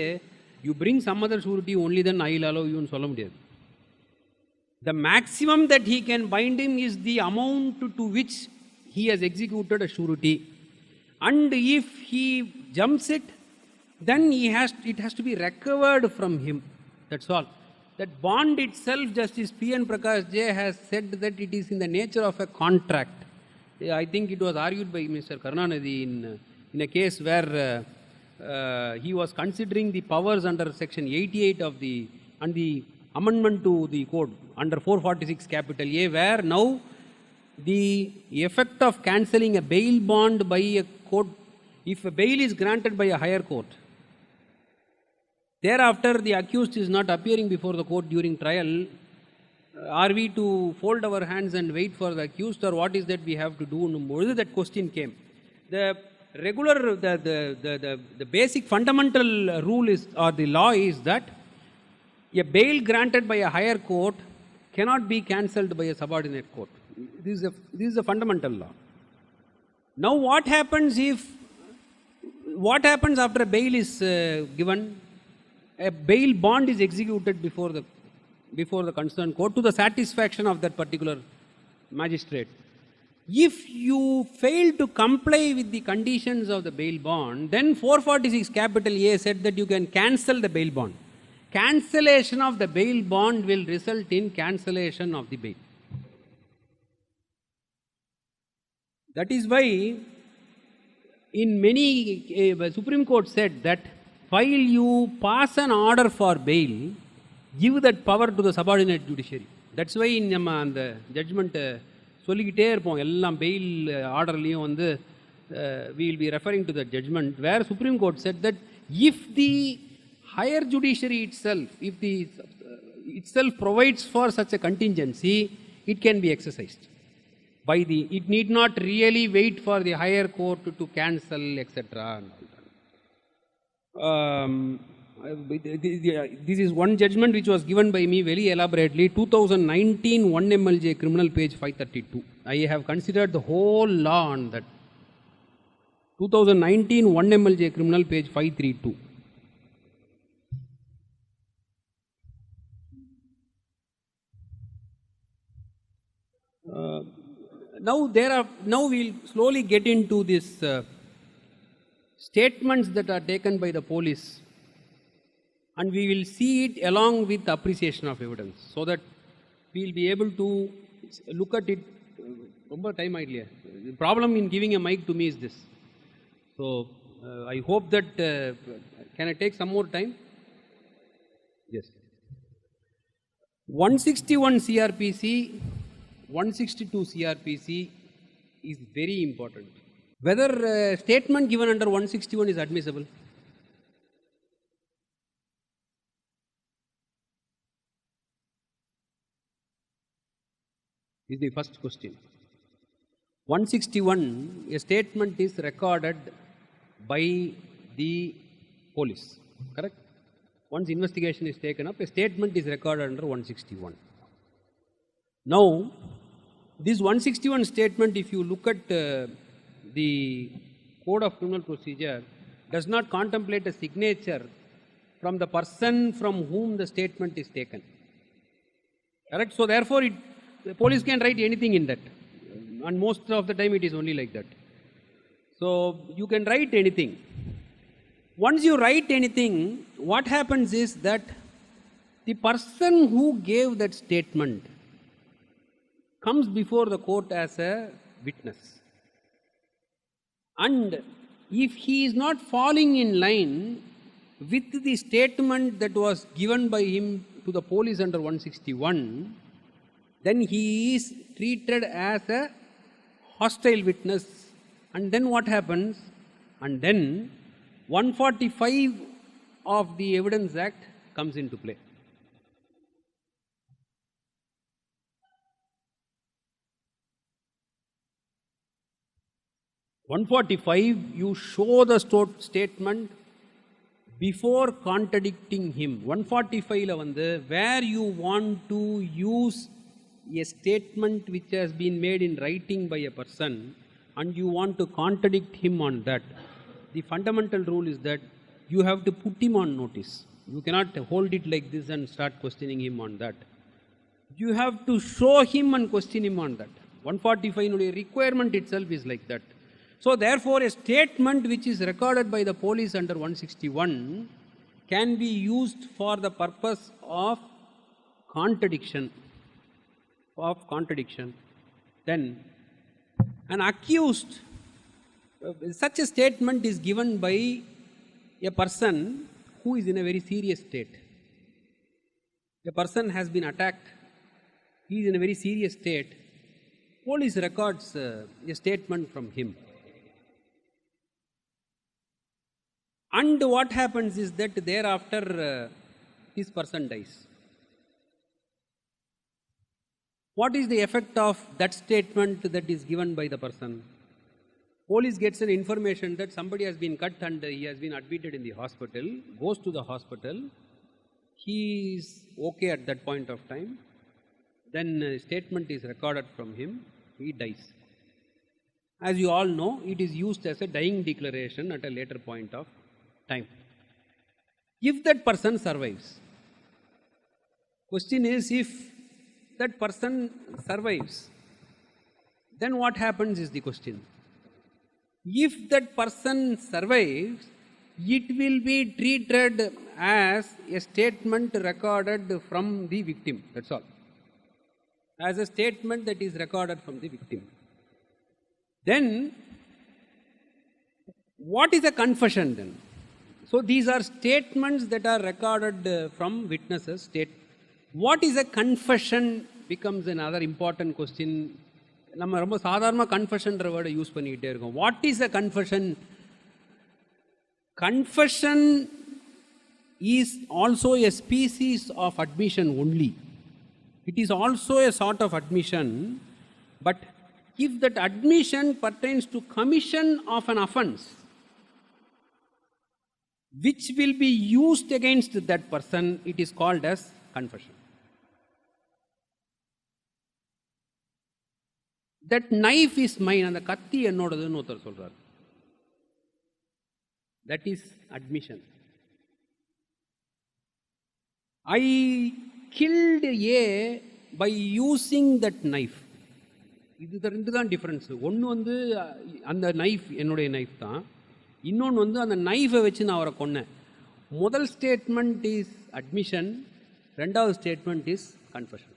you bring some other surety, only then I will allow you ன்னு சொல்ல முடியாது. the maximum that he can bind him is the amount to which he has executed a surety. And if he jumps it, then it has to be recovered from him. That's all. That bond itself, Justice P.N. Prakash J. has said that it is in the nature of a contract. I think it was argued by Mr. Karunanidhi in a case where he was considering the powers under section 88 of the amendment to the code under 446 capital A, where now the effect of cancelling a bail bond by a court, if a bail is granted by a higher court, thereafter the accused is not appearing before the court during trial, are we to fold our hands and wait for the accused, or what is that we have to do? That question came. The regular, the basic fundamental rule is, or the law is that a bail granted by a higher court cannot be cancelled by a subordinate court. This is a fundamental law. Now what happens after a bail is given? A bail bond is executed before the concerned court to the satisfaction of that particular magistrate. If you fail to comply with the conditions of the bail bond, then 446 capital A said that you can cancel the bail bond. Cancellation of the bail bond will result in cancellation of the bail. That is why in many, Supreme Court said that while you pass an order for bail, give that power to the subordinate judiciary. That's why in the judgment சொல்லிக்கிட்டே இருப்போம் எல்லாம் bail ஆர்டர்லையும் வந்து we will be referring to the judgment where Supreme Court said that if the higher judiciary itself provides for such a contingency, it can be exercised. It need not really wait for the higher court to cancel, etc. This is one judgment which was given by me very elaborately, 2019 1 MLJ criminal page 532. I have considered the whole law on that. 2019 1 MLJ criminal page 532. Now we'll slowly get into this statements that are taken by the police, and we will see it along with appreciation of evidence, so that we will be able to look at it. The problem in giving a mic to me is this. So I hope that, can I take some more time? Yes. 161 CRPC, 162 CRPC is very important. Whether a statement given under 161 is admissible. Is the first question. 161, a statement is recorded by the police, correct? Once investigation is taken up, a statement is recorded under 161. Now, this 161 statement, if you look at the Code of Criminal Procedure, does not contemplate a signature from the person from whom the statement is taken. Correct? So therefore, the police can write anything in that, and most of the time it is only like that. So you can write anything. Once you write anything, what happens is that the person who gave that statement comes before the court as a witness. And if he is not falling in line with the statement that was given by him to the police under 161, then he is treated as a hostile witness. And then what happens? And then 145 of the Evidence Act comes into play. You show the statement before contradicting him. 145 where you want to use a statement which has been made in writing by a person and you want to contradict him on that, the fundamental rule is that you have to put him on notice. You cannot hold it like this and start questioning him on that. you have to show him and question him on that. 145 requirement itself is like that. So therefore a statement which is recorded by the police under 161 can be used for the purpose of contradiction. Then an accused, such a statement is given by a person who is in a very serious state. A person has been attacked, he is in a very serious state. Police records a statement from him. And what happens is that thereafter this person dies. What is the effect of that statement that is given by the person? Police gets an information that somebody has been cut and he has been admitted in the hospital, goes to the hospital, he is okay at that point of time, then a statement is recorded from him, he dies. As you all know, it is used as a dying declaration at a later point of time. If that person survives, question is, if that person survives, then what happens is the question. If that person survives, it will be treated as a statement recorded from the victim, that's all. As a statement that is recorded from the victim. Then, what is a confession then? So these are statements that are recorded from witnesses. What is a confession becomes another important question. நம்ம ரொம்ப சாதாரணமாக கன்ஃபெஷன்ற வேர்டை use பண்ணிக்கிட்டே இருக்கோம். What is a confession? Confession is also a species of admission only. It is also a sort of admission, but if that admission pertains to commission of an offense, which will be used against that person, it is called as confession. That knife is mine, and the katti ennodadunu othar solrar. That is admission. I killed A by using that knife. இது ரெண்டு தான் difference. ஒன்று வந்து அந்த knife என்னுடைய knife தான், இன்னொன்று வந்து அந்த நைஃபை வச்சு நான் அவரை கொன்னேன். முதல் ஸ்டேட்மெண்ட் இஸ் அட்மிஷன், ரெண்டாவது statement is confession.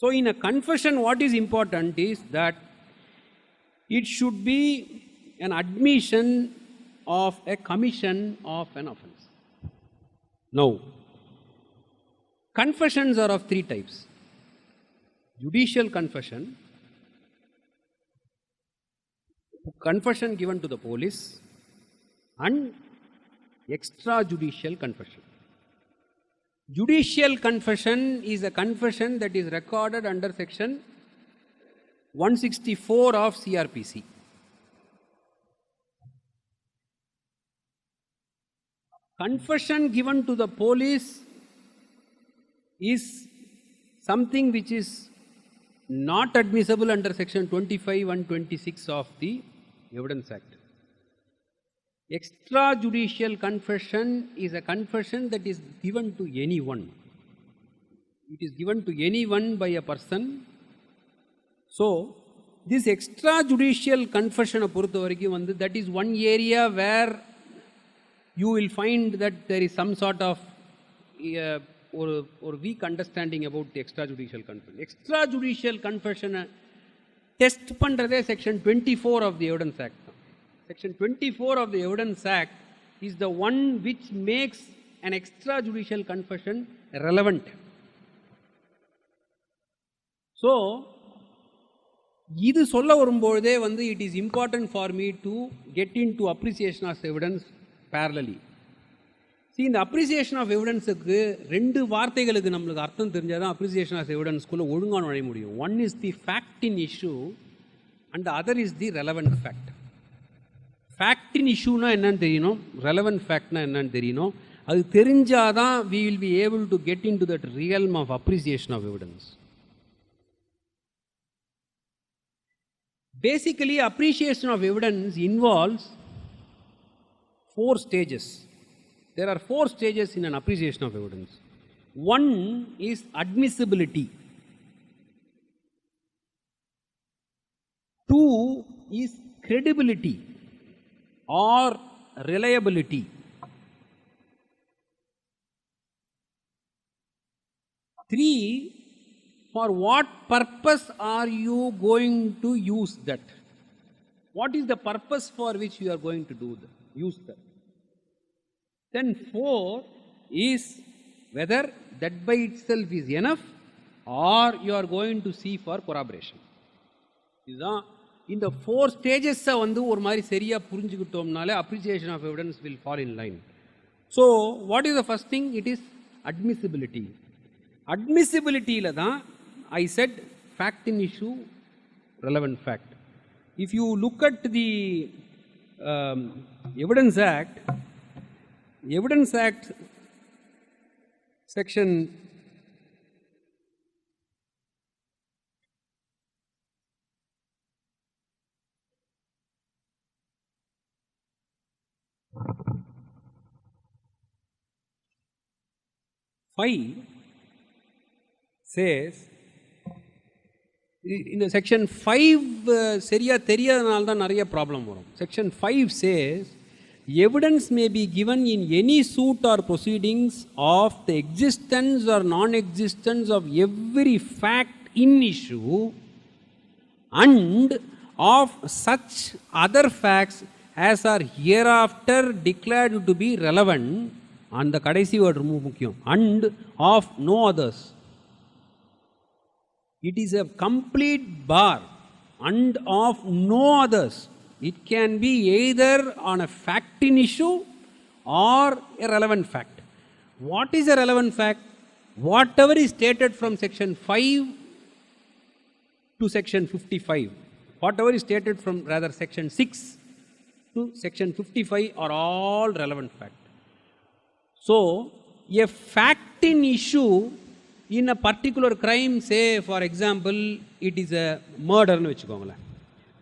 So in a confession, what is important is that it should be an admission of a commission of an offense. Now, confessions are of three types: judicial confession, confession given to the police, and extrajudicial confession. Judicial confession is a confession that is recorded under section 164 of CRPC. Confession given to the police is something which is not admissible under section 25 and 26 of the Evidence Act. Extrajudicial confession is a confession that is given to anyone. It is given to anyone by a person. So, this extrajudicial confession that is one area where you will find that there is some sort of or weak understanding about the extrajudicial confession. Extrajudicial confession test pandrathe section 24 of the Evidence Act. Section 24 of the Evidence Act is the one which makes an extrajudicial confession relevant. So, இது சொல்ல வரும்போதே வந்து it is important for me to get into appreciation of evidence parallelly. See, இந்த appreciation of evidence-க்கு ரெண்டு வார்த்தைகளுக்கு நம்மளுக்கு அர்த்தம் தெரிஞ்சாதான் appreciation of evidence-குள்ள ஒழுங்கா நுழைய முடியும். One is the fact in issue and the other is the relevant fact. Fact in issue-னா என்னன்னு தெரியணும், relevant fact-னா என்னன்னு தெரியணும். அது தெரிஞ்சாதான் we will be able to get into that realm of appreciation of evidence. Basically, appreciation of evidence involves 4 stages. There are 4 stages in an appreciation of evidence. One is admissibility. Two is credibility or reliability. Three, for what purpose are you going to use that? What is the purpose for which you are going to use that? Then four is whether that by itself is enough or you are going to see for corroboration. இதுதான் இந்த four ஸ்டேஜஸை வந்து ஒரு மாதிரி சரியாக புரிஞ்சுக்கிட்டோம்னாலே appreciation of evidence will fall in line. So what is the first thing? It is admissibility. அட்மிசிபிலிட்டியில் தான் I said fact in issue, relevant fact. If you look at the Evidence Act section 5 says, இந்த section 5 சரியாக தெரியாதனால தான் நிறைய problem வரும். Section 5 says evidence may be given in any suit or proceedings of the existence or non-existence of every fact in issue and of such other facts as are hereafter declared to be relevant. அந்த கடைசி word ரொம்ப முக்கியம். And of no others. It is a complete bar. And of no others. It can be either on a fact in issue or a relevant fact. What is a relevant fact? Whatever is stated from section 5 to section 55. Whatever is stated from rather section 6 to section 55 are all relevant fact. So, a fact in issue in a particular crime, say for example, it is a murder nu vechukongala.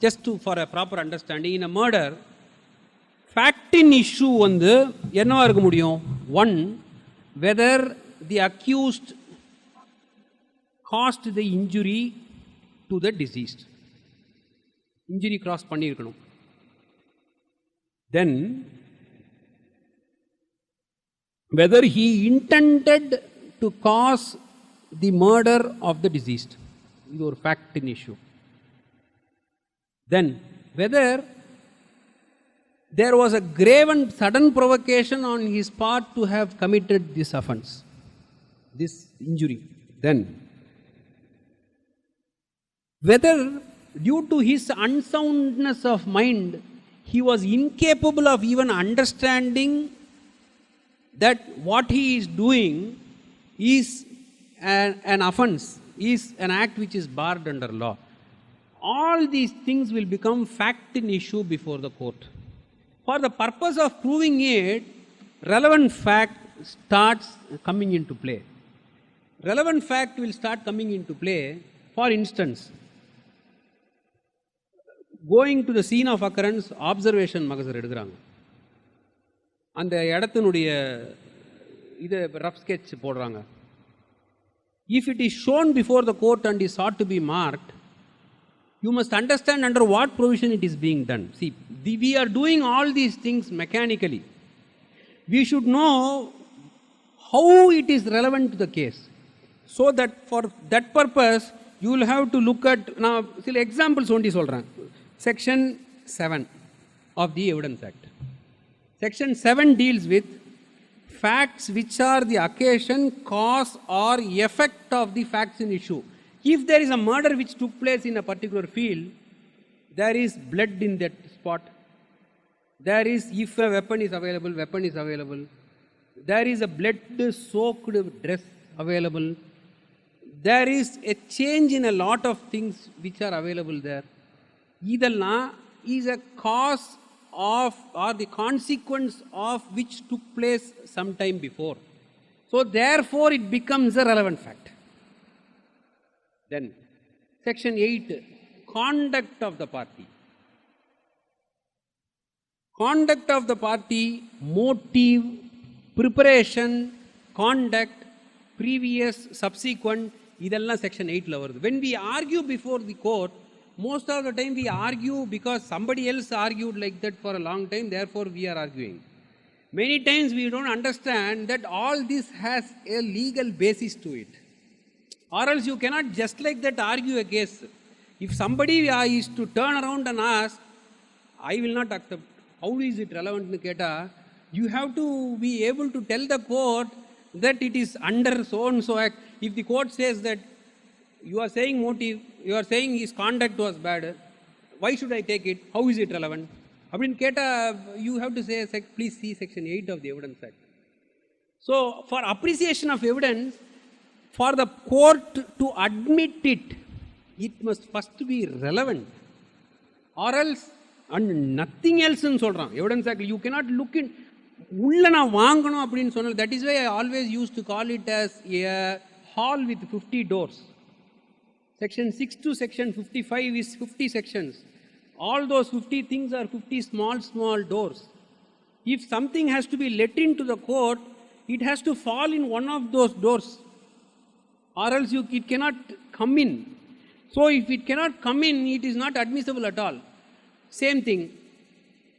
Just to for a proper understanding, in a murder, fact in issue வந்து என்னவா இருக்க முடியும்? One, whether the accused caused the injury to the deceased. Injury cross பண்ணியிருக்கணும். Then, whether he intended to cause the murder of the deceased. இது ஒரு fact in issue. Then, whether there was a grave and sudden provocation on his part to have committed this offense, this injury. Then, whether due to his unsoundness of mind, he was incapable of even understanding that what he is doing is an offense, is an act which is barred under law. All these things will become fact in issue before the court. For the purpose of proving it, relevant fact starts coming into play. Relevant fact will start coming into play. For instance, going to the scene of occurrence, observation magazine எடுக்கிறாங்க. அந்த இடத்தினுடைய இது rough sketch போடுறாங்க. If it is shown before the court and is sought to be marked, you must understand under what provision it is being done. See, we are doing all these things mechanically. We should know how it is relevant to the case. So that for that purpose, you will have to look at, now, சில examples only சொல்கிறேன். Section 7 of the Evidence Act. Section 7 deals with facts which are the occasion, cause or effect of the facts in issue. If there is a murder which took place in a particular field, there is blood in that spot. There is, if a weapon is available, weapon is available. There is a blood-soaked dress available. There is a change in a lot of things which are available there. Idella is a cause of or the consequence of which took place some time before. So therefore it becomes a relevant fact. Then section 8, conduct of the party. Conduct of the party, motive, preparation, conduct, previous, subsequent, இதெல்லாம் section 8ல வருது. When we argue before the court, most of the time we argue because somebody else argued like that for a long time, therefore we are arguing. Many times we don't understand that all this has a legal basis to it. Or else you cannot just like that argue a case. If somebody is to turn around and ask, I will not accept, how is it relevant nu keta, you have to be able to tell the court that it is under so and so act. If the court says that you are saying motive, you are saying his conduct was bad, why should I take it? How is it relevant? Abin keta, you have to say, please see section 8 of the Evidence Act. So for appreciation of evidence, for the court to admit it, it must first be relevant. Or else, and nothing else in சொல்றான் Evidence Act. You cannot look in, உள்ள நான் வாங்கணும் அப்படின்னு சொன்னால், that is why I always used to call it as a hall with 50 doors. Section 6 to section 55 is 50 sections. All those 50 things are 50 small doors. If something has to be let into the court, it has to fall in one of those doors, or else it cannot come in. So if it cannot come in, it is not admissible at all. Same thing,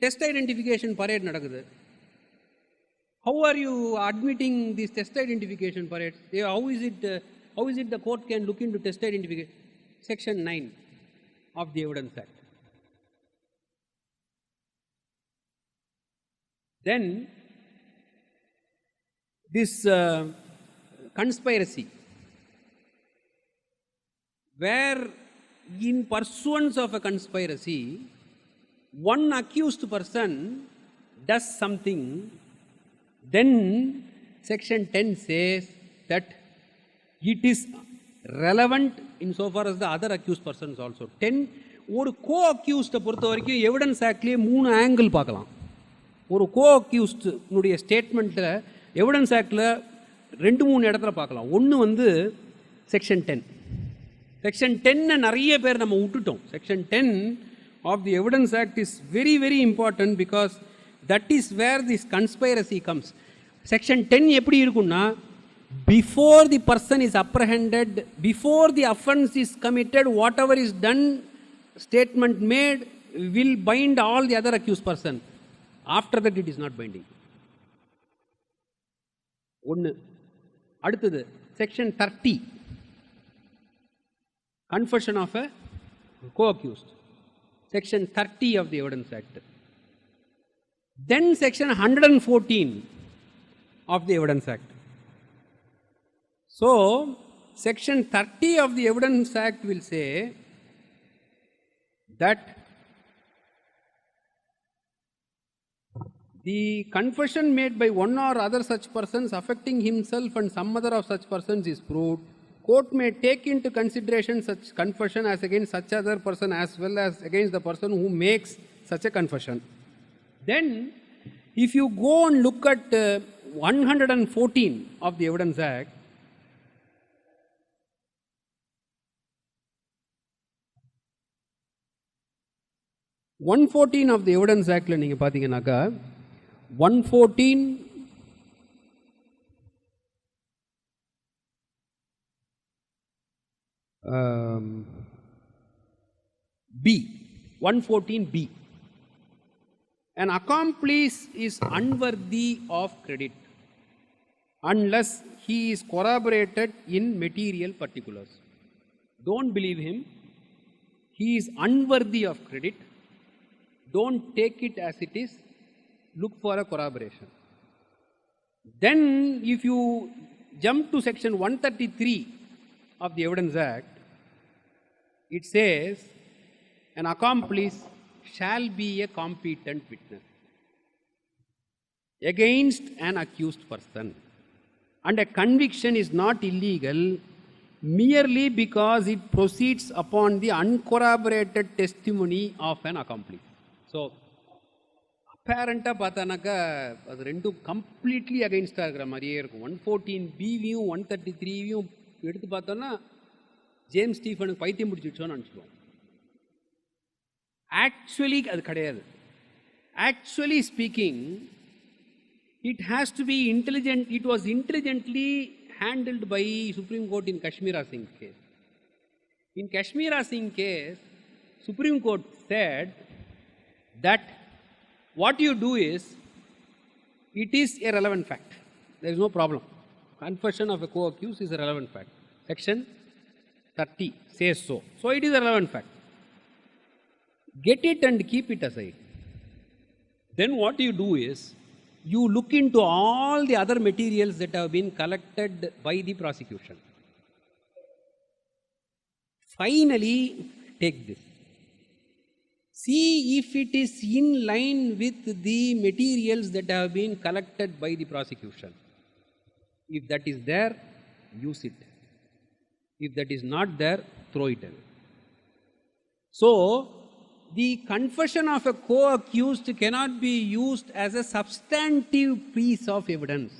test identification parade nadakudhu. How are you admitting these test identification parades? How is it the court can look into test identification? Section 9 of the Evidence Act. Then this conspiracy, where in pursuance of a conspiracy, one accused person does something, then section 10 says that it is relevant insofar as the other accused persons also. 10 ஒரு co-accused பொறுத்த வரைக்கும் evidence ஆக்ட்லேயே 3 angle பார்க்கலாம். ஒரு co-accusedனுடைய ஸ்டேட்மெண்ட்டில் evidence ஆக்டில் 2-3 இடத்துல பார்க்கலாம். ஒன்று section 10. Section 10 நிறைய பேர் நம்ம விட்டுட்டோம். Section 10 of the Evidence Act is very, very important because that is where this conspiracy comes. Section 10 எப்படி இருக்குன்னா, before the person is apprehended, before the offense is committed, whatever is done, statement made will bind all the other accused person. After that it is not binding. ஒன்று. அடுத்தது section 30, confession of a co-accused. Section 30 of the Evidence Act. Then section 114 of the Evidence Act. So section 30 of the Evidence Act will say that the confession made by one or other such persons affecting himself and some other of such persons is proved, court may take into consideration such confession as against such other person as well as against the person who makes such a confession. Then if you go and look at 114 of the Evidence Act, of the Evidence Act la neenga pathinganaka 114 B, 114B. An accomplice is unworthy of credit unless he is corroborated in material particulars. Don't believe him. He is unworthy of credit. Don't take it as it is. Look for a corroboration. Then if you jump to section 133 of the Evidence Act, it says an accomplice shall be a competent witness against an accused person, and a conviction is not illegal merely because it proceeds upon the uncorroborated testimony of an accomplice. So apparently பார்த்தனாக்கா அது ரெண்டும் completely அகைன்ஸ்டாக இருக்கிற மாதிரியே இருக்கும். 114B-வையும் 133-வையும் எடுத்து பார்த்தோன்னா James ஸ்டீஃபனுக்கு பைத்தியம் பிடிச்சிடுச்சோன்னு நினச்சிடுவோம். Actually அது கிடையாது. Actually speaking, it has to be intelligent. It was intelligently handled by Supreme Court in Kashmir Singh case. In Kashmir Singh case, Supreme Court said that what you do is, it is a relevant fact. There is no problem. Confession of a co-accused is a relevant fact. Section 30 says so. So it is a relevant fact. Get it and keep it aside. Then what you do is, you look into all the other materials that have been collected by the prosecution. Finally, take this. See if it is in line with the materials that have been collected by the prosecution. If that is there, use it. If that is not there, throw it away. So, the confession of a co-accused cannot be used as a substantive piece of evidence.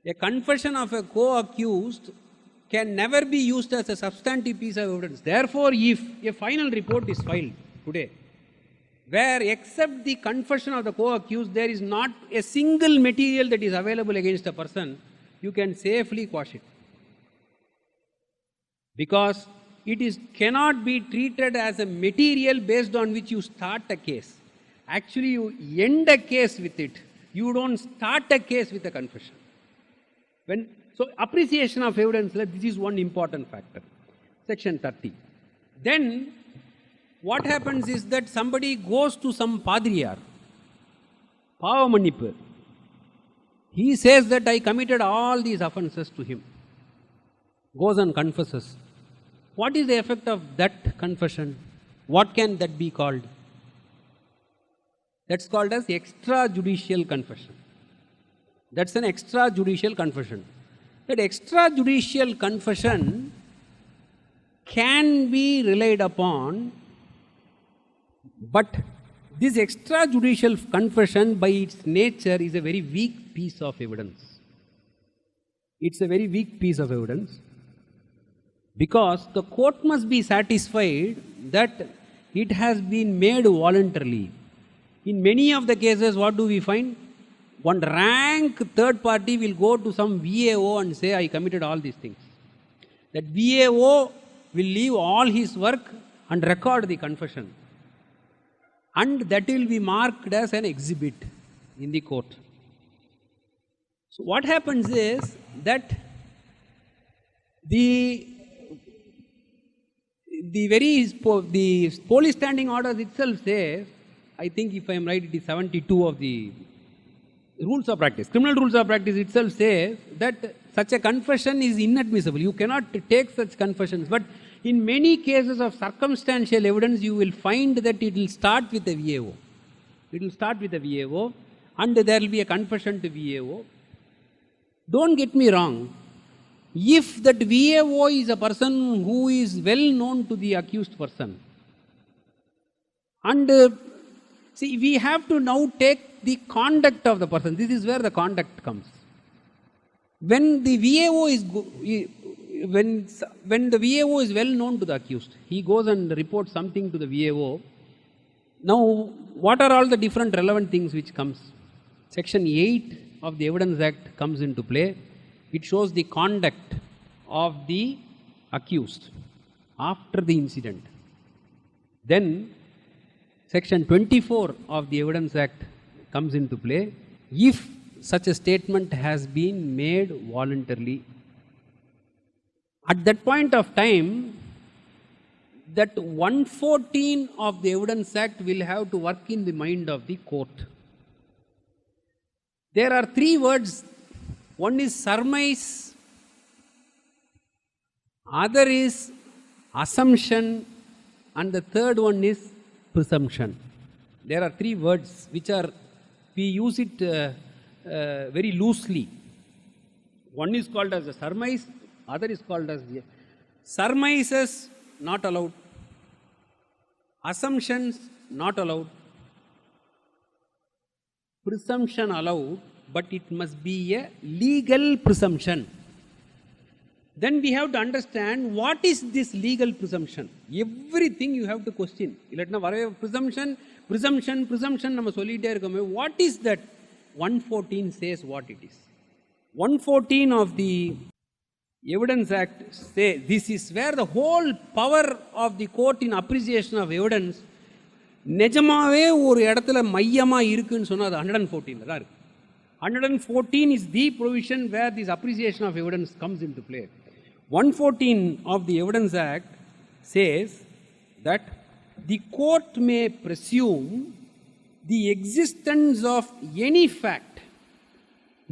A confession of a co-accused can never be used as a substantive piece of evidence. Therefore, if a final report is filed today, where except the confession of the co-accused, there is not a single material that is available against a person, you can safely quash it. Because it cannot be treated as a material based on which you start a case. Actually, you end a case with it. You don't start a case with a confession. So, appreciation of evidence, this is one important factor. Section 30. Then, what happens is that somebody goes to some padriyar, Pavamanipur. He says that I committed all these offences to him. Goes and confesses. What is the effect of that confession? What can that be called? That's called as extrajudicial confession. That's an extrajudicial confession. That extrajudicial confession can be relied upon, but this extrajudicial confession by its nature is a very weak piece of evidence. It's a very weak piece of evidence. Because the court must be satisfied that it has been made voluntarily. In many of the cases, what do we find? One rank third party will go to some VAO and say, I committed all these things. That VAO will leave all his work and record the confession. And that will be marked as an exhibit in the court. So what happens is that the police standing orders itself says, I think if I am right, it is 72 of the rules of practice. Criminal rules of practice itself says that such a confession is inadmissible. You cannot take such confessions. But in many cases of circumstantial evidence, you will find that it will start with a VAO. It will start with a VAO and there will be a confession to VAO. Don't get me wrong. If that VAO is a person who is well known to the accused person, and see, we have to now take the conduct of the person. This is where the conduct comes. When the VAO is when the VAO is well known to the accused, he goes and reports something to the VAO. Now, what are all the different relevant things which comes? Section 8 of the Evidence Act comes into play. It shows the conduct of the accused after the incident. Then, Section 24 of the Evidence Act comes into play if such a statement has been made voluntarily. At that point of time, that 114 of the Evidence Act will have to work in the mind of the court. There are three words. One is surmise, other is assumption, and the third one is presumption. There are three words which we use it very loosely. One is called as a surmise, other is called as the surmises not allowed, assumptions not allowed, presumption allowed, but it must be a legal presumption. Then we have to understand what is this legal presumption. Everything you have to question. Presumption, presumption, presumption. What is that? 114 says what it is. 114 of the Evidence Act say this is where the whole power of the court in appreciation of evidence நிஜமாவே ஒரு இடத்துல மையமாக இருக்குன்னு சொன்னால் அது 114 தான் இருக்கு. 114 is the provision where this appreciation of evidence comes into play. 114 of the Evidence Act says that the court may presume the existence of any fact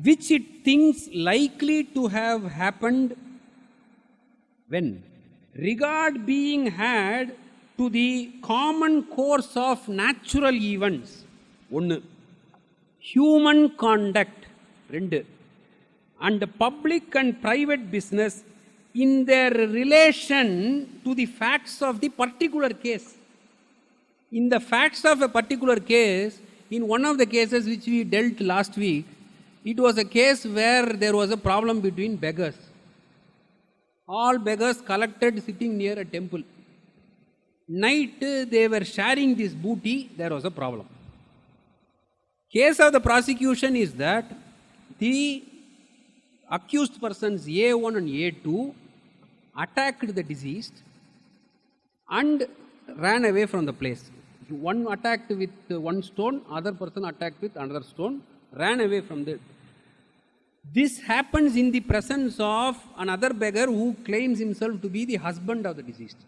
which it thinks likely to have happened when regard being had to the common course of natural events. 1. Human conduct. 2. And public and private business in their relation to the facts of the particular case. In the facts of a particular case, in one of the cases which we dealt last week, it was a case where there was a problem between beggars. All beggars collected sitting near a temple. Night they were sharing this booty, there was a problem. Case of the prosecution is that the accused persons A1 and A2 attacked the deceased and ran away from the place. One attacked with one stone, other person attacked with another stone, ran away from the... This happens in the presence of another beggar who claims himself to be the husband of the deceased.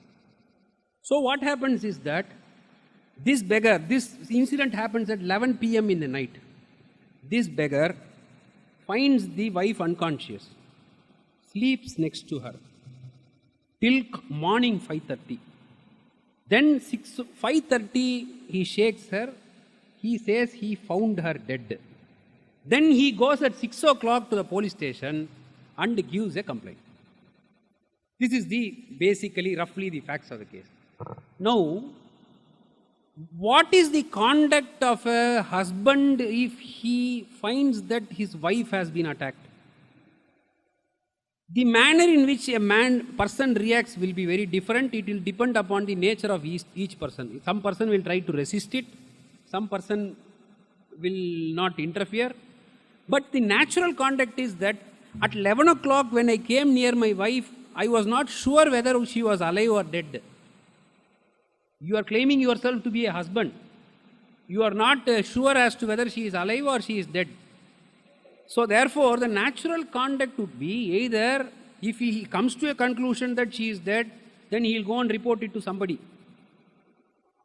So what happens is that this beggar, this incident happens at 11 p.m. in the night. This beggar finds the wife unconscious, sleeps next to her till morning 5:30. Then 5:30 he shakes her, he says he found her dead. Then he goes at 6 o'clock to the police station and gives a complaint. This is basically roughly the facts of the case. Now, what is the conduct of a husband if he finds that his wife has been attacked? The manner in which a person reacts will be very different. It will depend upon the nature of each person. Some person will try to resist it. Some person will not interfere. But the natural conduct is that at 11 o'clock when I came near my wife, I was not sure whether she was alive or dead. You are claiming yourself to be a husband. You are not sure as to whether she is alive or she is dead. So therefore, the natural conduct would be either if he comes to a conclusion that she is dead, then he will go and report it to somebody.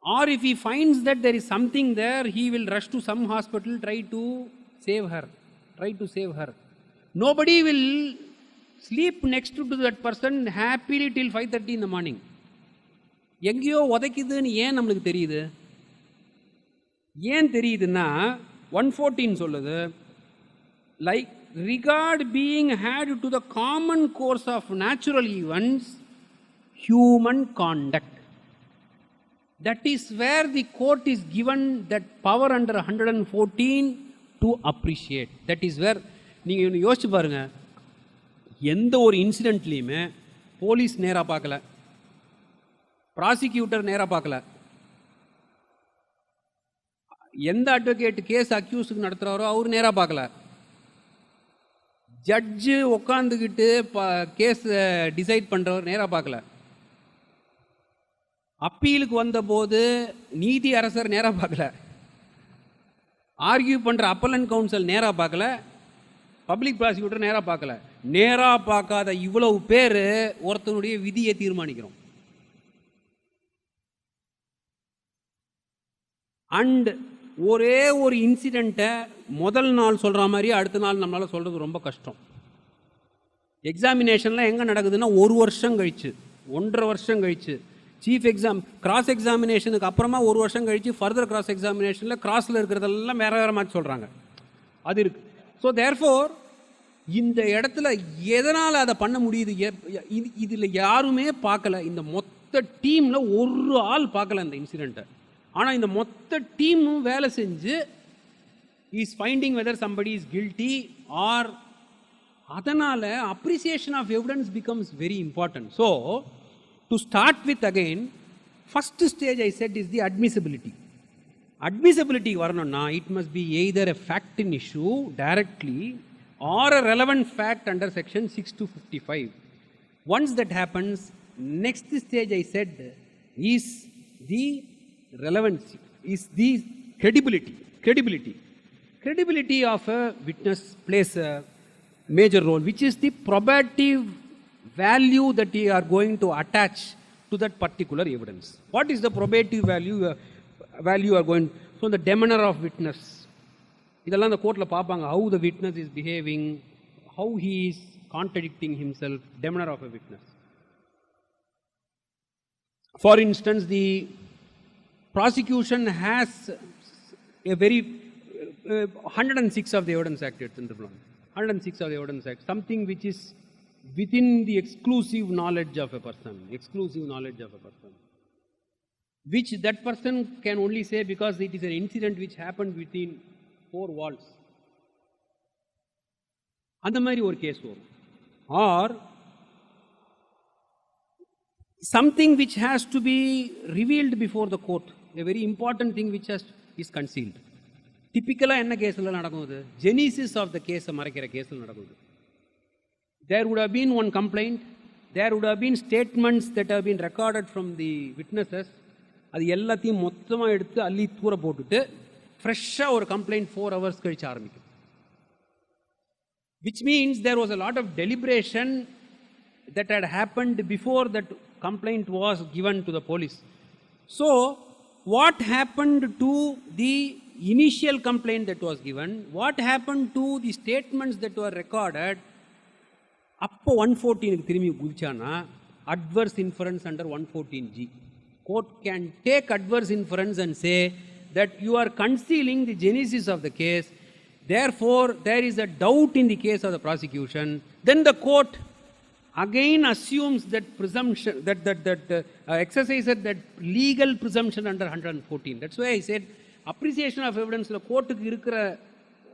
Or if he finds that there is something there, he will rush to some hospital, try to save her. Nobody will sleep next to that person happily till 5:30 in the morning. எங்கேயோ உதைக்குதுன்னு ஏன் நம்மளுக்கு தெரியுது? ஏன் தெரியுதுன்னா 114 சொல்லுது, like regard being had to the common course of natural events, human conduct. That is where the court is given that power under 114 to appreciate. That is where நீங்கள் யோசிச்சு பாருங்க, எந்த ஒரு இன்சிடென்ட்லையுமே போலீஸ் நேராக பார்க்கல, ப்ராசிக்யூட்டர் நேராக பார்க்கல, எந்த அட்வொகேட் கேஸ் அக்யூஸுக்கு நடத்துகிறாரோ அவர் நேராக பார்க்கல, ஜட்ஜு உட்காந்துக்கிட்டு கேஸ் டிசைட் பண்ணுறவர் நேராக பார்க்கல, அப்பீலுக்கு வந்தபோது நீதி அரசர் நேராக பார்க்கல, ஆர்கியூ பண்ணுற அப்பலன்ட் கவுன்சில் நேராக பார்க்கல, பப்ளிக் ப்ராசிக்யூட்டர் நேராக பார்க்கல. நேராக பார்க்காத இவ்வளவு பேர் ஒருத்தனுடைய விதியை தீர்மானிக்கிறோம். அண்ட் ஒரே ஒரு இன்சிடெண்ட்டை முதல் நாள் சொல்கிற மாதிரி அடுத்த நாள் நம்மளால் சொல்கிறது ரொம்ப கஷ்டம். எக்ஸாமினேஷன்லாம் எங்கே நடக்குதுன்னா 1 வருஷம் கழிச்சு, 1.5 வருஷம் கழிச்சு, சீஃப் எக்ஸாம் கிராஸ் எக்ஸாமினேஷனுக்கு அப்புறமா 1 வருஷம் கழிச்சு ஃபர்தர் கிராஸ் எக்ஸாமினேஷனில் கிராஸில் இருக்கிறதெல்லாம் வேறு மாதிரி சொல்கிறாங்க. அது இருக்குது. ஸோ தேர்ஃபோர் இந்த இடத்துல எதனால் அதை பண்ண முடியுது? இதில் யாருமே பார்க்கல. இந்த மொத்த டீமில் ஒரு ஆள் பார்க்கல இந்த இன்சிடெண்ட்டை. ஆனால் இந்த மொத்த டீமும் வேலை செஞ்சு is finding whether somebody is guilty or, அதனால் appreciation of evidence becomes very important. So to start with again, first stage I said is the admissibility. Admissibility வரணும்னா it must be either a fact in issue directly or a relevant fact under section 6 to 55. Once that happens, next stage I said is the relevancy, is the credibility. Credibility of a witness plays a major role, which is the probative value that you are going to attach to that particular evidence. What is the probative value you are going, so the demeanor of witness. இதெல்லாம் அந்த கோர்ட்டில் பார்ப்பாங்க, how the witness is behaving, how he is contradicting himself, demeanor of a witness. For instance, the prosecution has a very 106 of the Evidence Act, 106 of the Evidence Act, something which is within the exclusive knowledge of a person, which that person can only say because it is an incident which happened within four walls. அந்த மாதிரி ஒரு case வரும். Or something which has to be revealed before the court, a very important thing which is concealed. Typically என்ன கேஸ்ல நடக்குது, genesis of the case மறைக்கிற கேஸ்ல நடக்குது. There would have been one complaint, there would have been statements that have been recorded from the witnesses. அது எல்லாத்தையும் மொத்தமாக எடுத்து அள்ளி தூர போட்டுட்டு ஃப்ரெஷ்ஷாக ஒரு கம்ப்ளைண்ட் 4 hours கழிச்சு ஆரம்பிக்கும். Which means there was a lot of deliberation that had happened before that complaint was given to the police. So, what happened to the initial complaint that was given, what happened to the statements that were recorded, அப்போ 114 திரும்பி குதிச்சானா adverse inference under 114G. Court can take adverse inference and say that you are concealing the genesis of the case, therefore there is a doubt in the case of the prosecution. Then the court again assumes that presumption, that exercises that legal presumption under 114. That's why I said appreciation of evidence, the court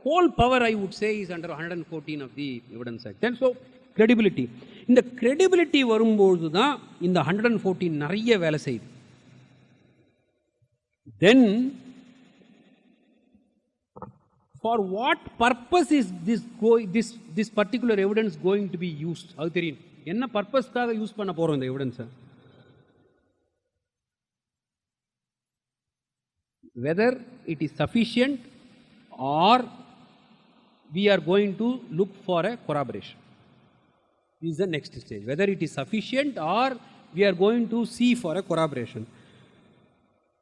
whole power I would say is under 114 of the Evidence Act. Then so credibility. இந்த credibility வரும்போது தான் இந்த 114 நிறைய வேலை செய்யுது. Then for what purpose is this particular evidence going to be used? அது தெரியும். என்ன பர்பஸ்க்காக யூஸ் பண்ண போறோம் இந்த எவிடன்ஸை? Whether it is sufficient or we are going to look for a corroboration. This is the next stage. Whether it is sufficient or we are going to see for a corroboration.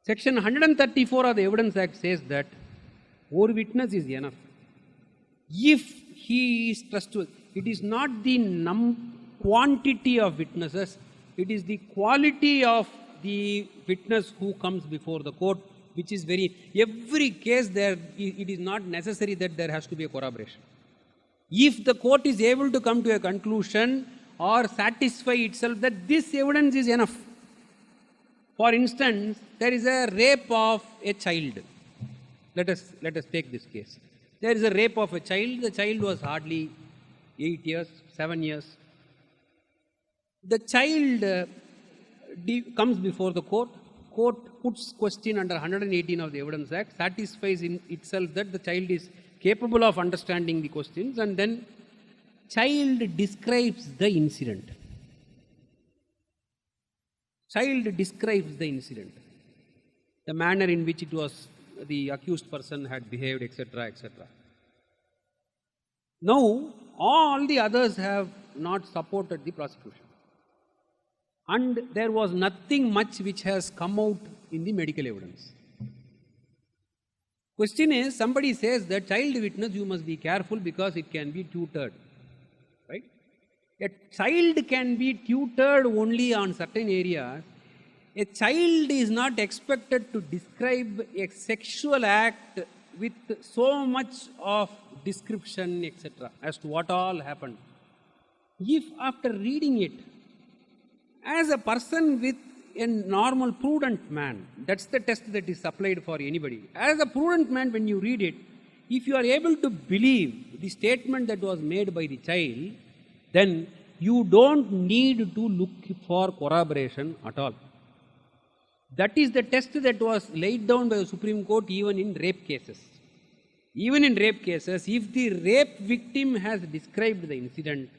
Section 134 of the Evidence Act says that one witness is enough. If he is trustworthy, it is not the quantity of witnesses, it is the quality of the witness who comes before the court, which is every case there, it is not necessary that there has to be a corroboration. If the court is able to come to a conclusion or satisfy itself that this evidence is enough. For instance, there is a rape of a child. Let us take this case. There is a rape of a child. The child was hardly 8 years, 7 years. The child comes before the court. Court puts question under 118 of the Evidence Act, satisfies in itself that the child is capable of understanding the questions, and then child describes the incident. Child describes the incident, the manner in which it was, the accused person had behaved, etc., etc. Now, all the others have not supported the prosecution, and there was nothing much which has come out in the medical evidence. Question is, somebody says that child witness you must be careful because it can be tutored, right? A child can be tutored only on certain areas. A child is not expected to describe a sexual act with so much of description, etc., as to what all happened. If after reading it, as a person with a normal prudent man, that's the test that is applied for anybody. As a prudent man, when you read it, if you are able to believe the statement that was made by the child, then you don't need to look for corroboration at all. That is the test that was laid down by the Supreme Court even in rape cases. Even in rape cases, if the rape victim has described the incident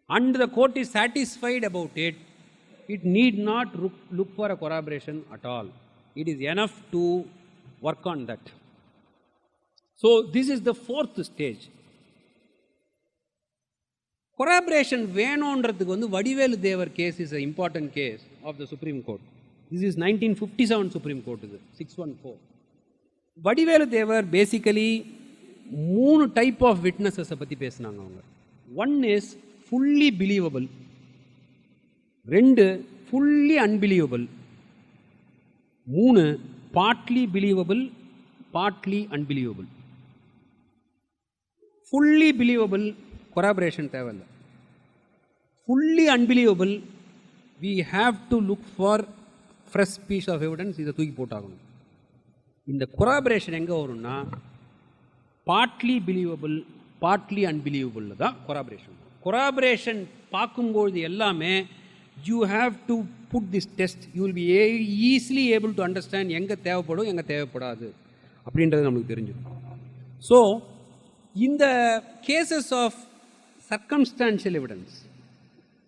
and the court is satisfied about it, it need not look for a corroboration at all. It is enough to work on that. So this is the fourth stage. Corroboration வேணுன்றதுக்கு வந்து Vadivelu Thevar case is an important case of the Supreme Court. This is 1957 Supreme Court இது 614. வடிவேலு தேவர் basically 3 type of விட்னஸஸை பற்றி பேசினாங்க அவங்க. One is fully believable, 2 fully unbelievable, 3 partly believable partly unbelievable. Fully believable corroboration தேவையில்லை. Fully unbelievable we have to look for fresh piece of evidence, இதை தூக்கி போட்டாகணும். இந்த கொராபரேஷன் எங்கே வரும்னா பார்ட்லி பிலீவபிள் பார்ட்லி அன்பிலீவபிள் தான் கொராபரேஷன். கொராபரேஷன் பார்க்கும்பொழுது எல்லாமே you have to put this test, you will be easily able to understand எங்கே தேவைப்படும் எங்கே தேவைப்படாது அப்படின்றது நம்மளுக்கு தெரிஞ்சிடும். ஸோ இந்த cases of circumstantial evidence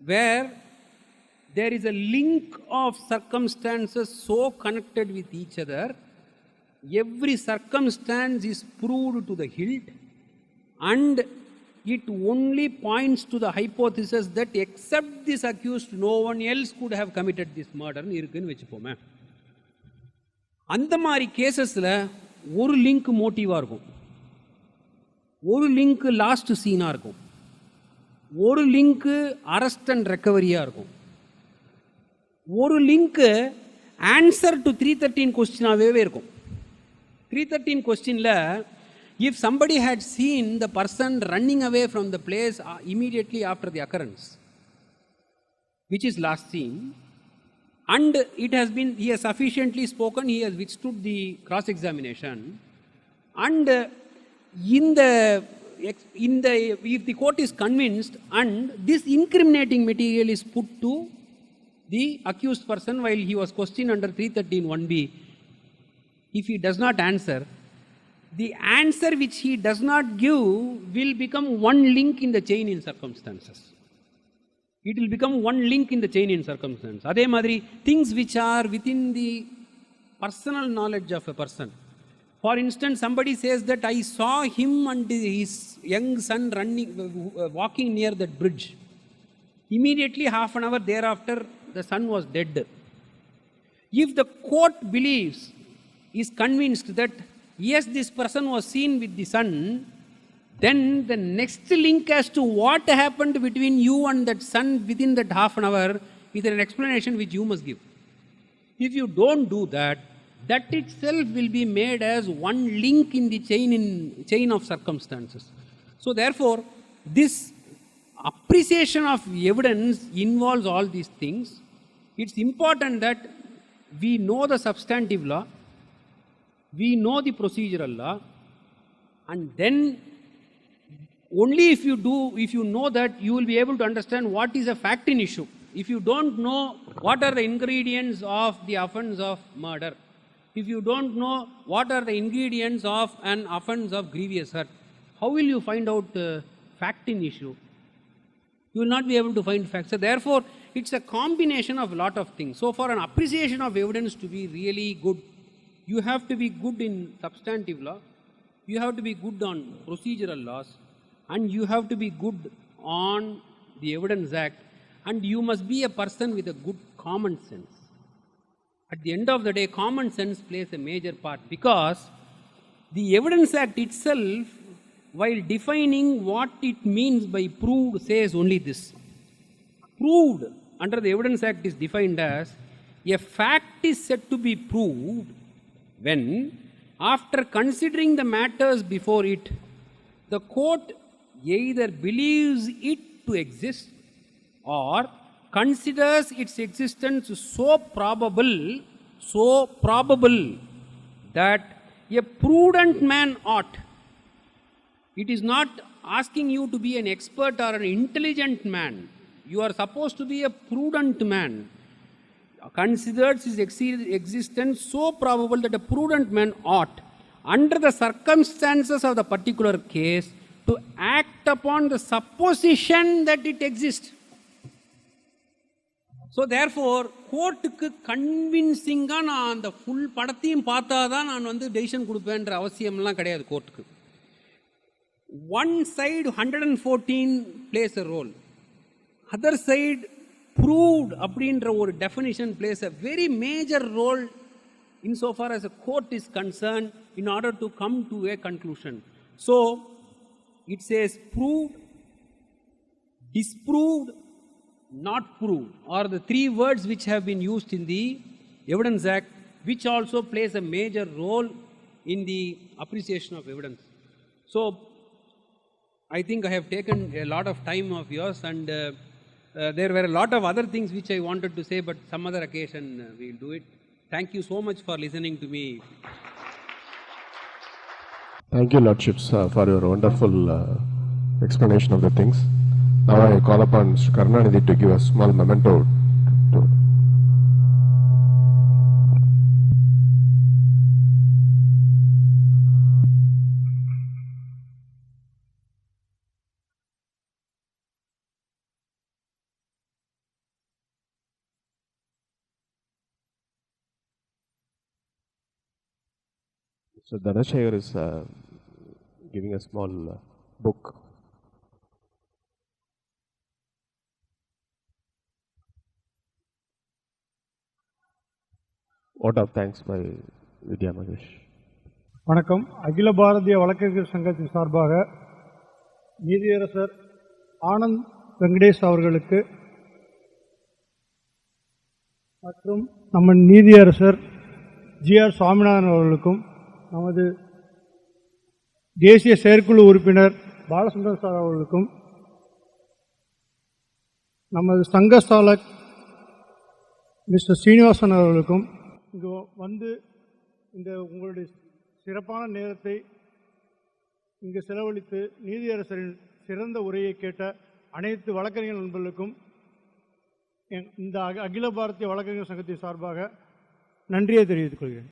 where there is a link of circumstances so connected with each other, every circumstance is proved to the hilt and it only points to the hypothesis that except this accused no one else could have committed this murder இருக்குன்னு வச்சுப்போமே. அந்த மாதிரி கேசஸில் ஒரு link மோட்டிவாக இருக்கும், ஒரு link last சீனாக இருக்கும், ஒரு லிங்க்கு அரெஸ்ட் அண்ட் ரெக்கவரியாக இருக்கும், ஒரு லிங்க்கு ஆன்சர் டு 313 கொஸ்டினாகவே இருக்கும். 313 கொஸ்டினில் if somebody had seen the person running away from the place immediately after the occurrence, which is last seen, and it has been, he has sufficiently spoken, he has withstood the cross-examination, and if the court is convinced and this incriminating material is put to the accused person while he was questioned under 313(1)(b), if he does not answer, the answer which he does not give will become one link in the chain in circumstances. It will become one link in the chain in circumstances. அதே மாதிரி things which are within the personal knowledge of a person. For instance, somebody says that I saw him and his young son walking near that bridge. Immediately half an hour thereafter, the son was dead. If the court believes, is convinced that yes, this person was seen with the son, then the next link as to what happened between you and that son within that half an hour is an explanation which you must give. If you don't do that, that itself will be made as one link in the chain of circumstances. So therefore, this appreciation of evidence involves all these things. It's important that we know the substantive law, we know the procedural law, and then only if you know that, you will be able to understand what is a fact in issue. If you don't know what are the ingredients of the offense of murder, if you don't know what are the ingredients of an offense of grievous hurt, how will you find out fact in issue? You will not be able to find facts. So therefore, it's a combination of a lot of things. So for an appreciation of evidence to be really good, you have to be good in substantive law, you have to be good on procedural laws, and you have to be good on the Evidence Act, and you must be a person with a good common sense. At the end of the day, common sense plays a major part, because the Evidence Act itself, while defining what it means by proved, says only this. Proved under the Evidence Act is defined as a fact is said to be proved when, after considering the matters before it, the court either believes it to exist or considers its existence so probable that a prudent man ought. It is not asking you to be an expert or an intelligent man. You are supposed to be a prudent man. Considers his existence so probable that a prudent man ought, under the circumstances of the particular case to act upon the supposition that it exists. So therefore கோர்ட்டுக்கு கன்வின்சிங்காக நான் அந்த full படத்தையும் பார்த்தா தான் நான் வந்து decision கொடுப்பேன்ற அவசியம்லாம் கிடையாது கோர்ட்டுக்கு. One side 114 plays a role, other side proved அப்படின்ற ஒரு definition plays a very major role insofar as a court is concerned in order to come to a conclusion. So it says proved, disproved, not proved are the three words which have been used in the Evidence Act, which also plays a major role in the appreciation of evidence. So I think I have taken a lot of time of yours, and there were a lot of other things which I wanted to say, but some other occasion we will do it. Thank you so much for listening to me. Thank you, Lordships, for your wonderful explanation of the things. Now I call upon Mr. Karunanidhi to give a small memento. So Dhanashekhar is giving a small book. Vote of thanks by Vidya Magesh. வணக்கம். அகில பாரதிய வழக்கறிஞர் சங்கத்தின் சார்பாக நீதியரசர் ஆனந்த் வெங்கடேஷ் அவர்களுக்கு மற்றும் நம்ம நீதியரசர் ஜி.ஆர். சுவாமிநாதன் அவர்களுக்கும் நமது தேசிய செயற்குழு உறுப்பினர் பாலசுந்தர் சார் அவர்களுக்கும் நமது சங்கஸ்தாலக் மிஸ்டர் ஸ்ரீனிவாசன் அவர்களுக்கும் இங்கு வந்து இந்த உங்களுடைய சிறப்பான நேரத்தை இங்கு செலவழித்து நீதியரசரின் சிறந்த உரையை கேட்ட அனைத்து வழக்கறிஞர் நண்பர்களுக்கும் இந்த அகில பாரதிய வழக்கறிஞர் சங்கத்தின் சார்பாக நன்றியை தெரிவித்துக் கொள்கிறேன்.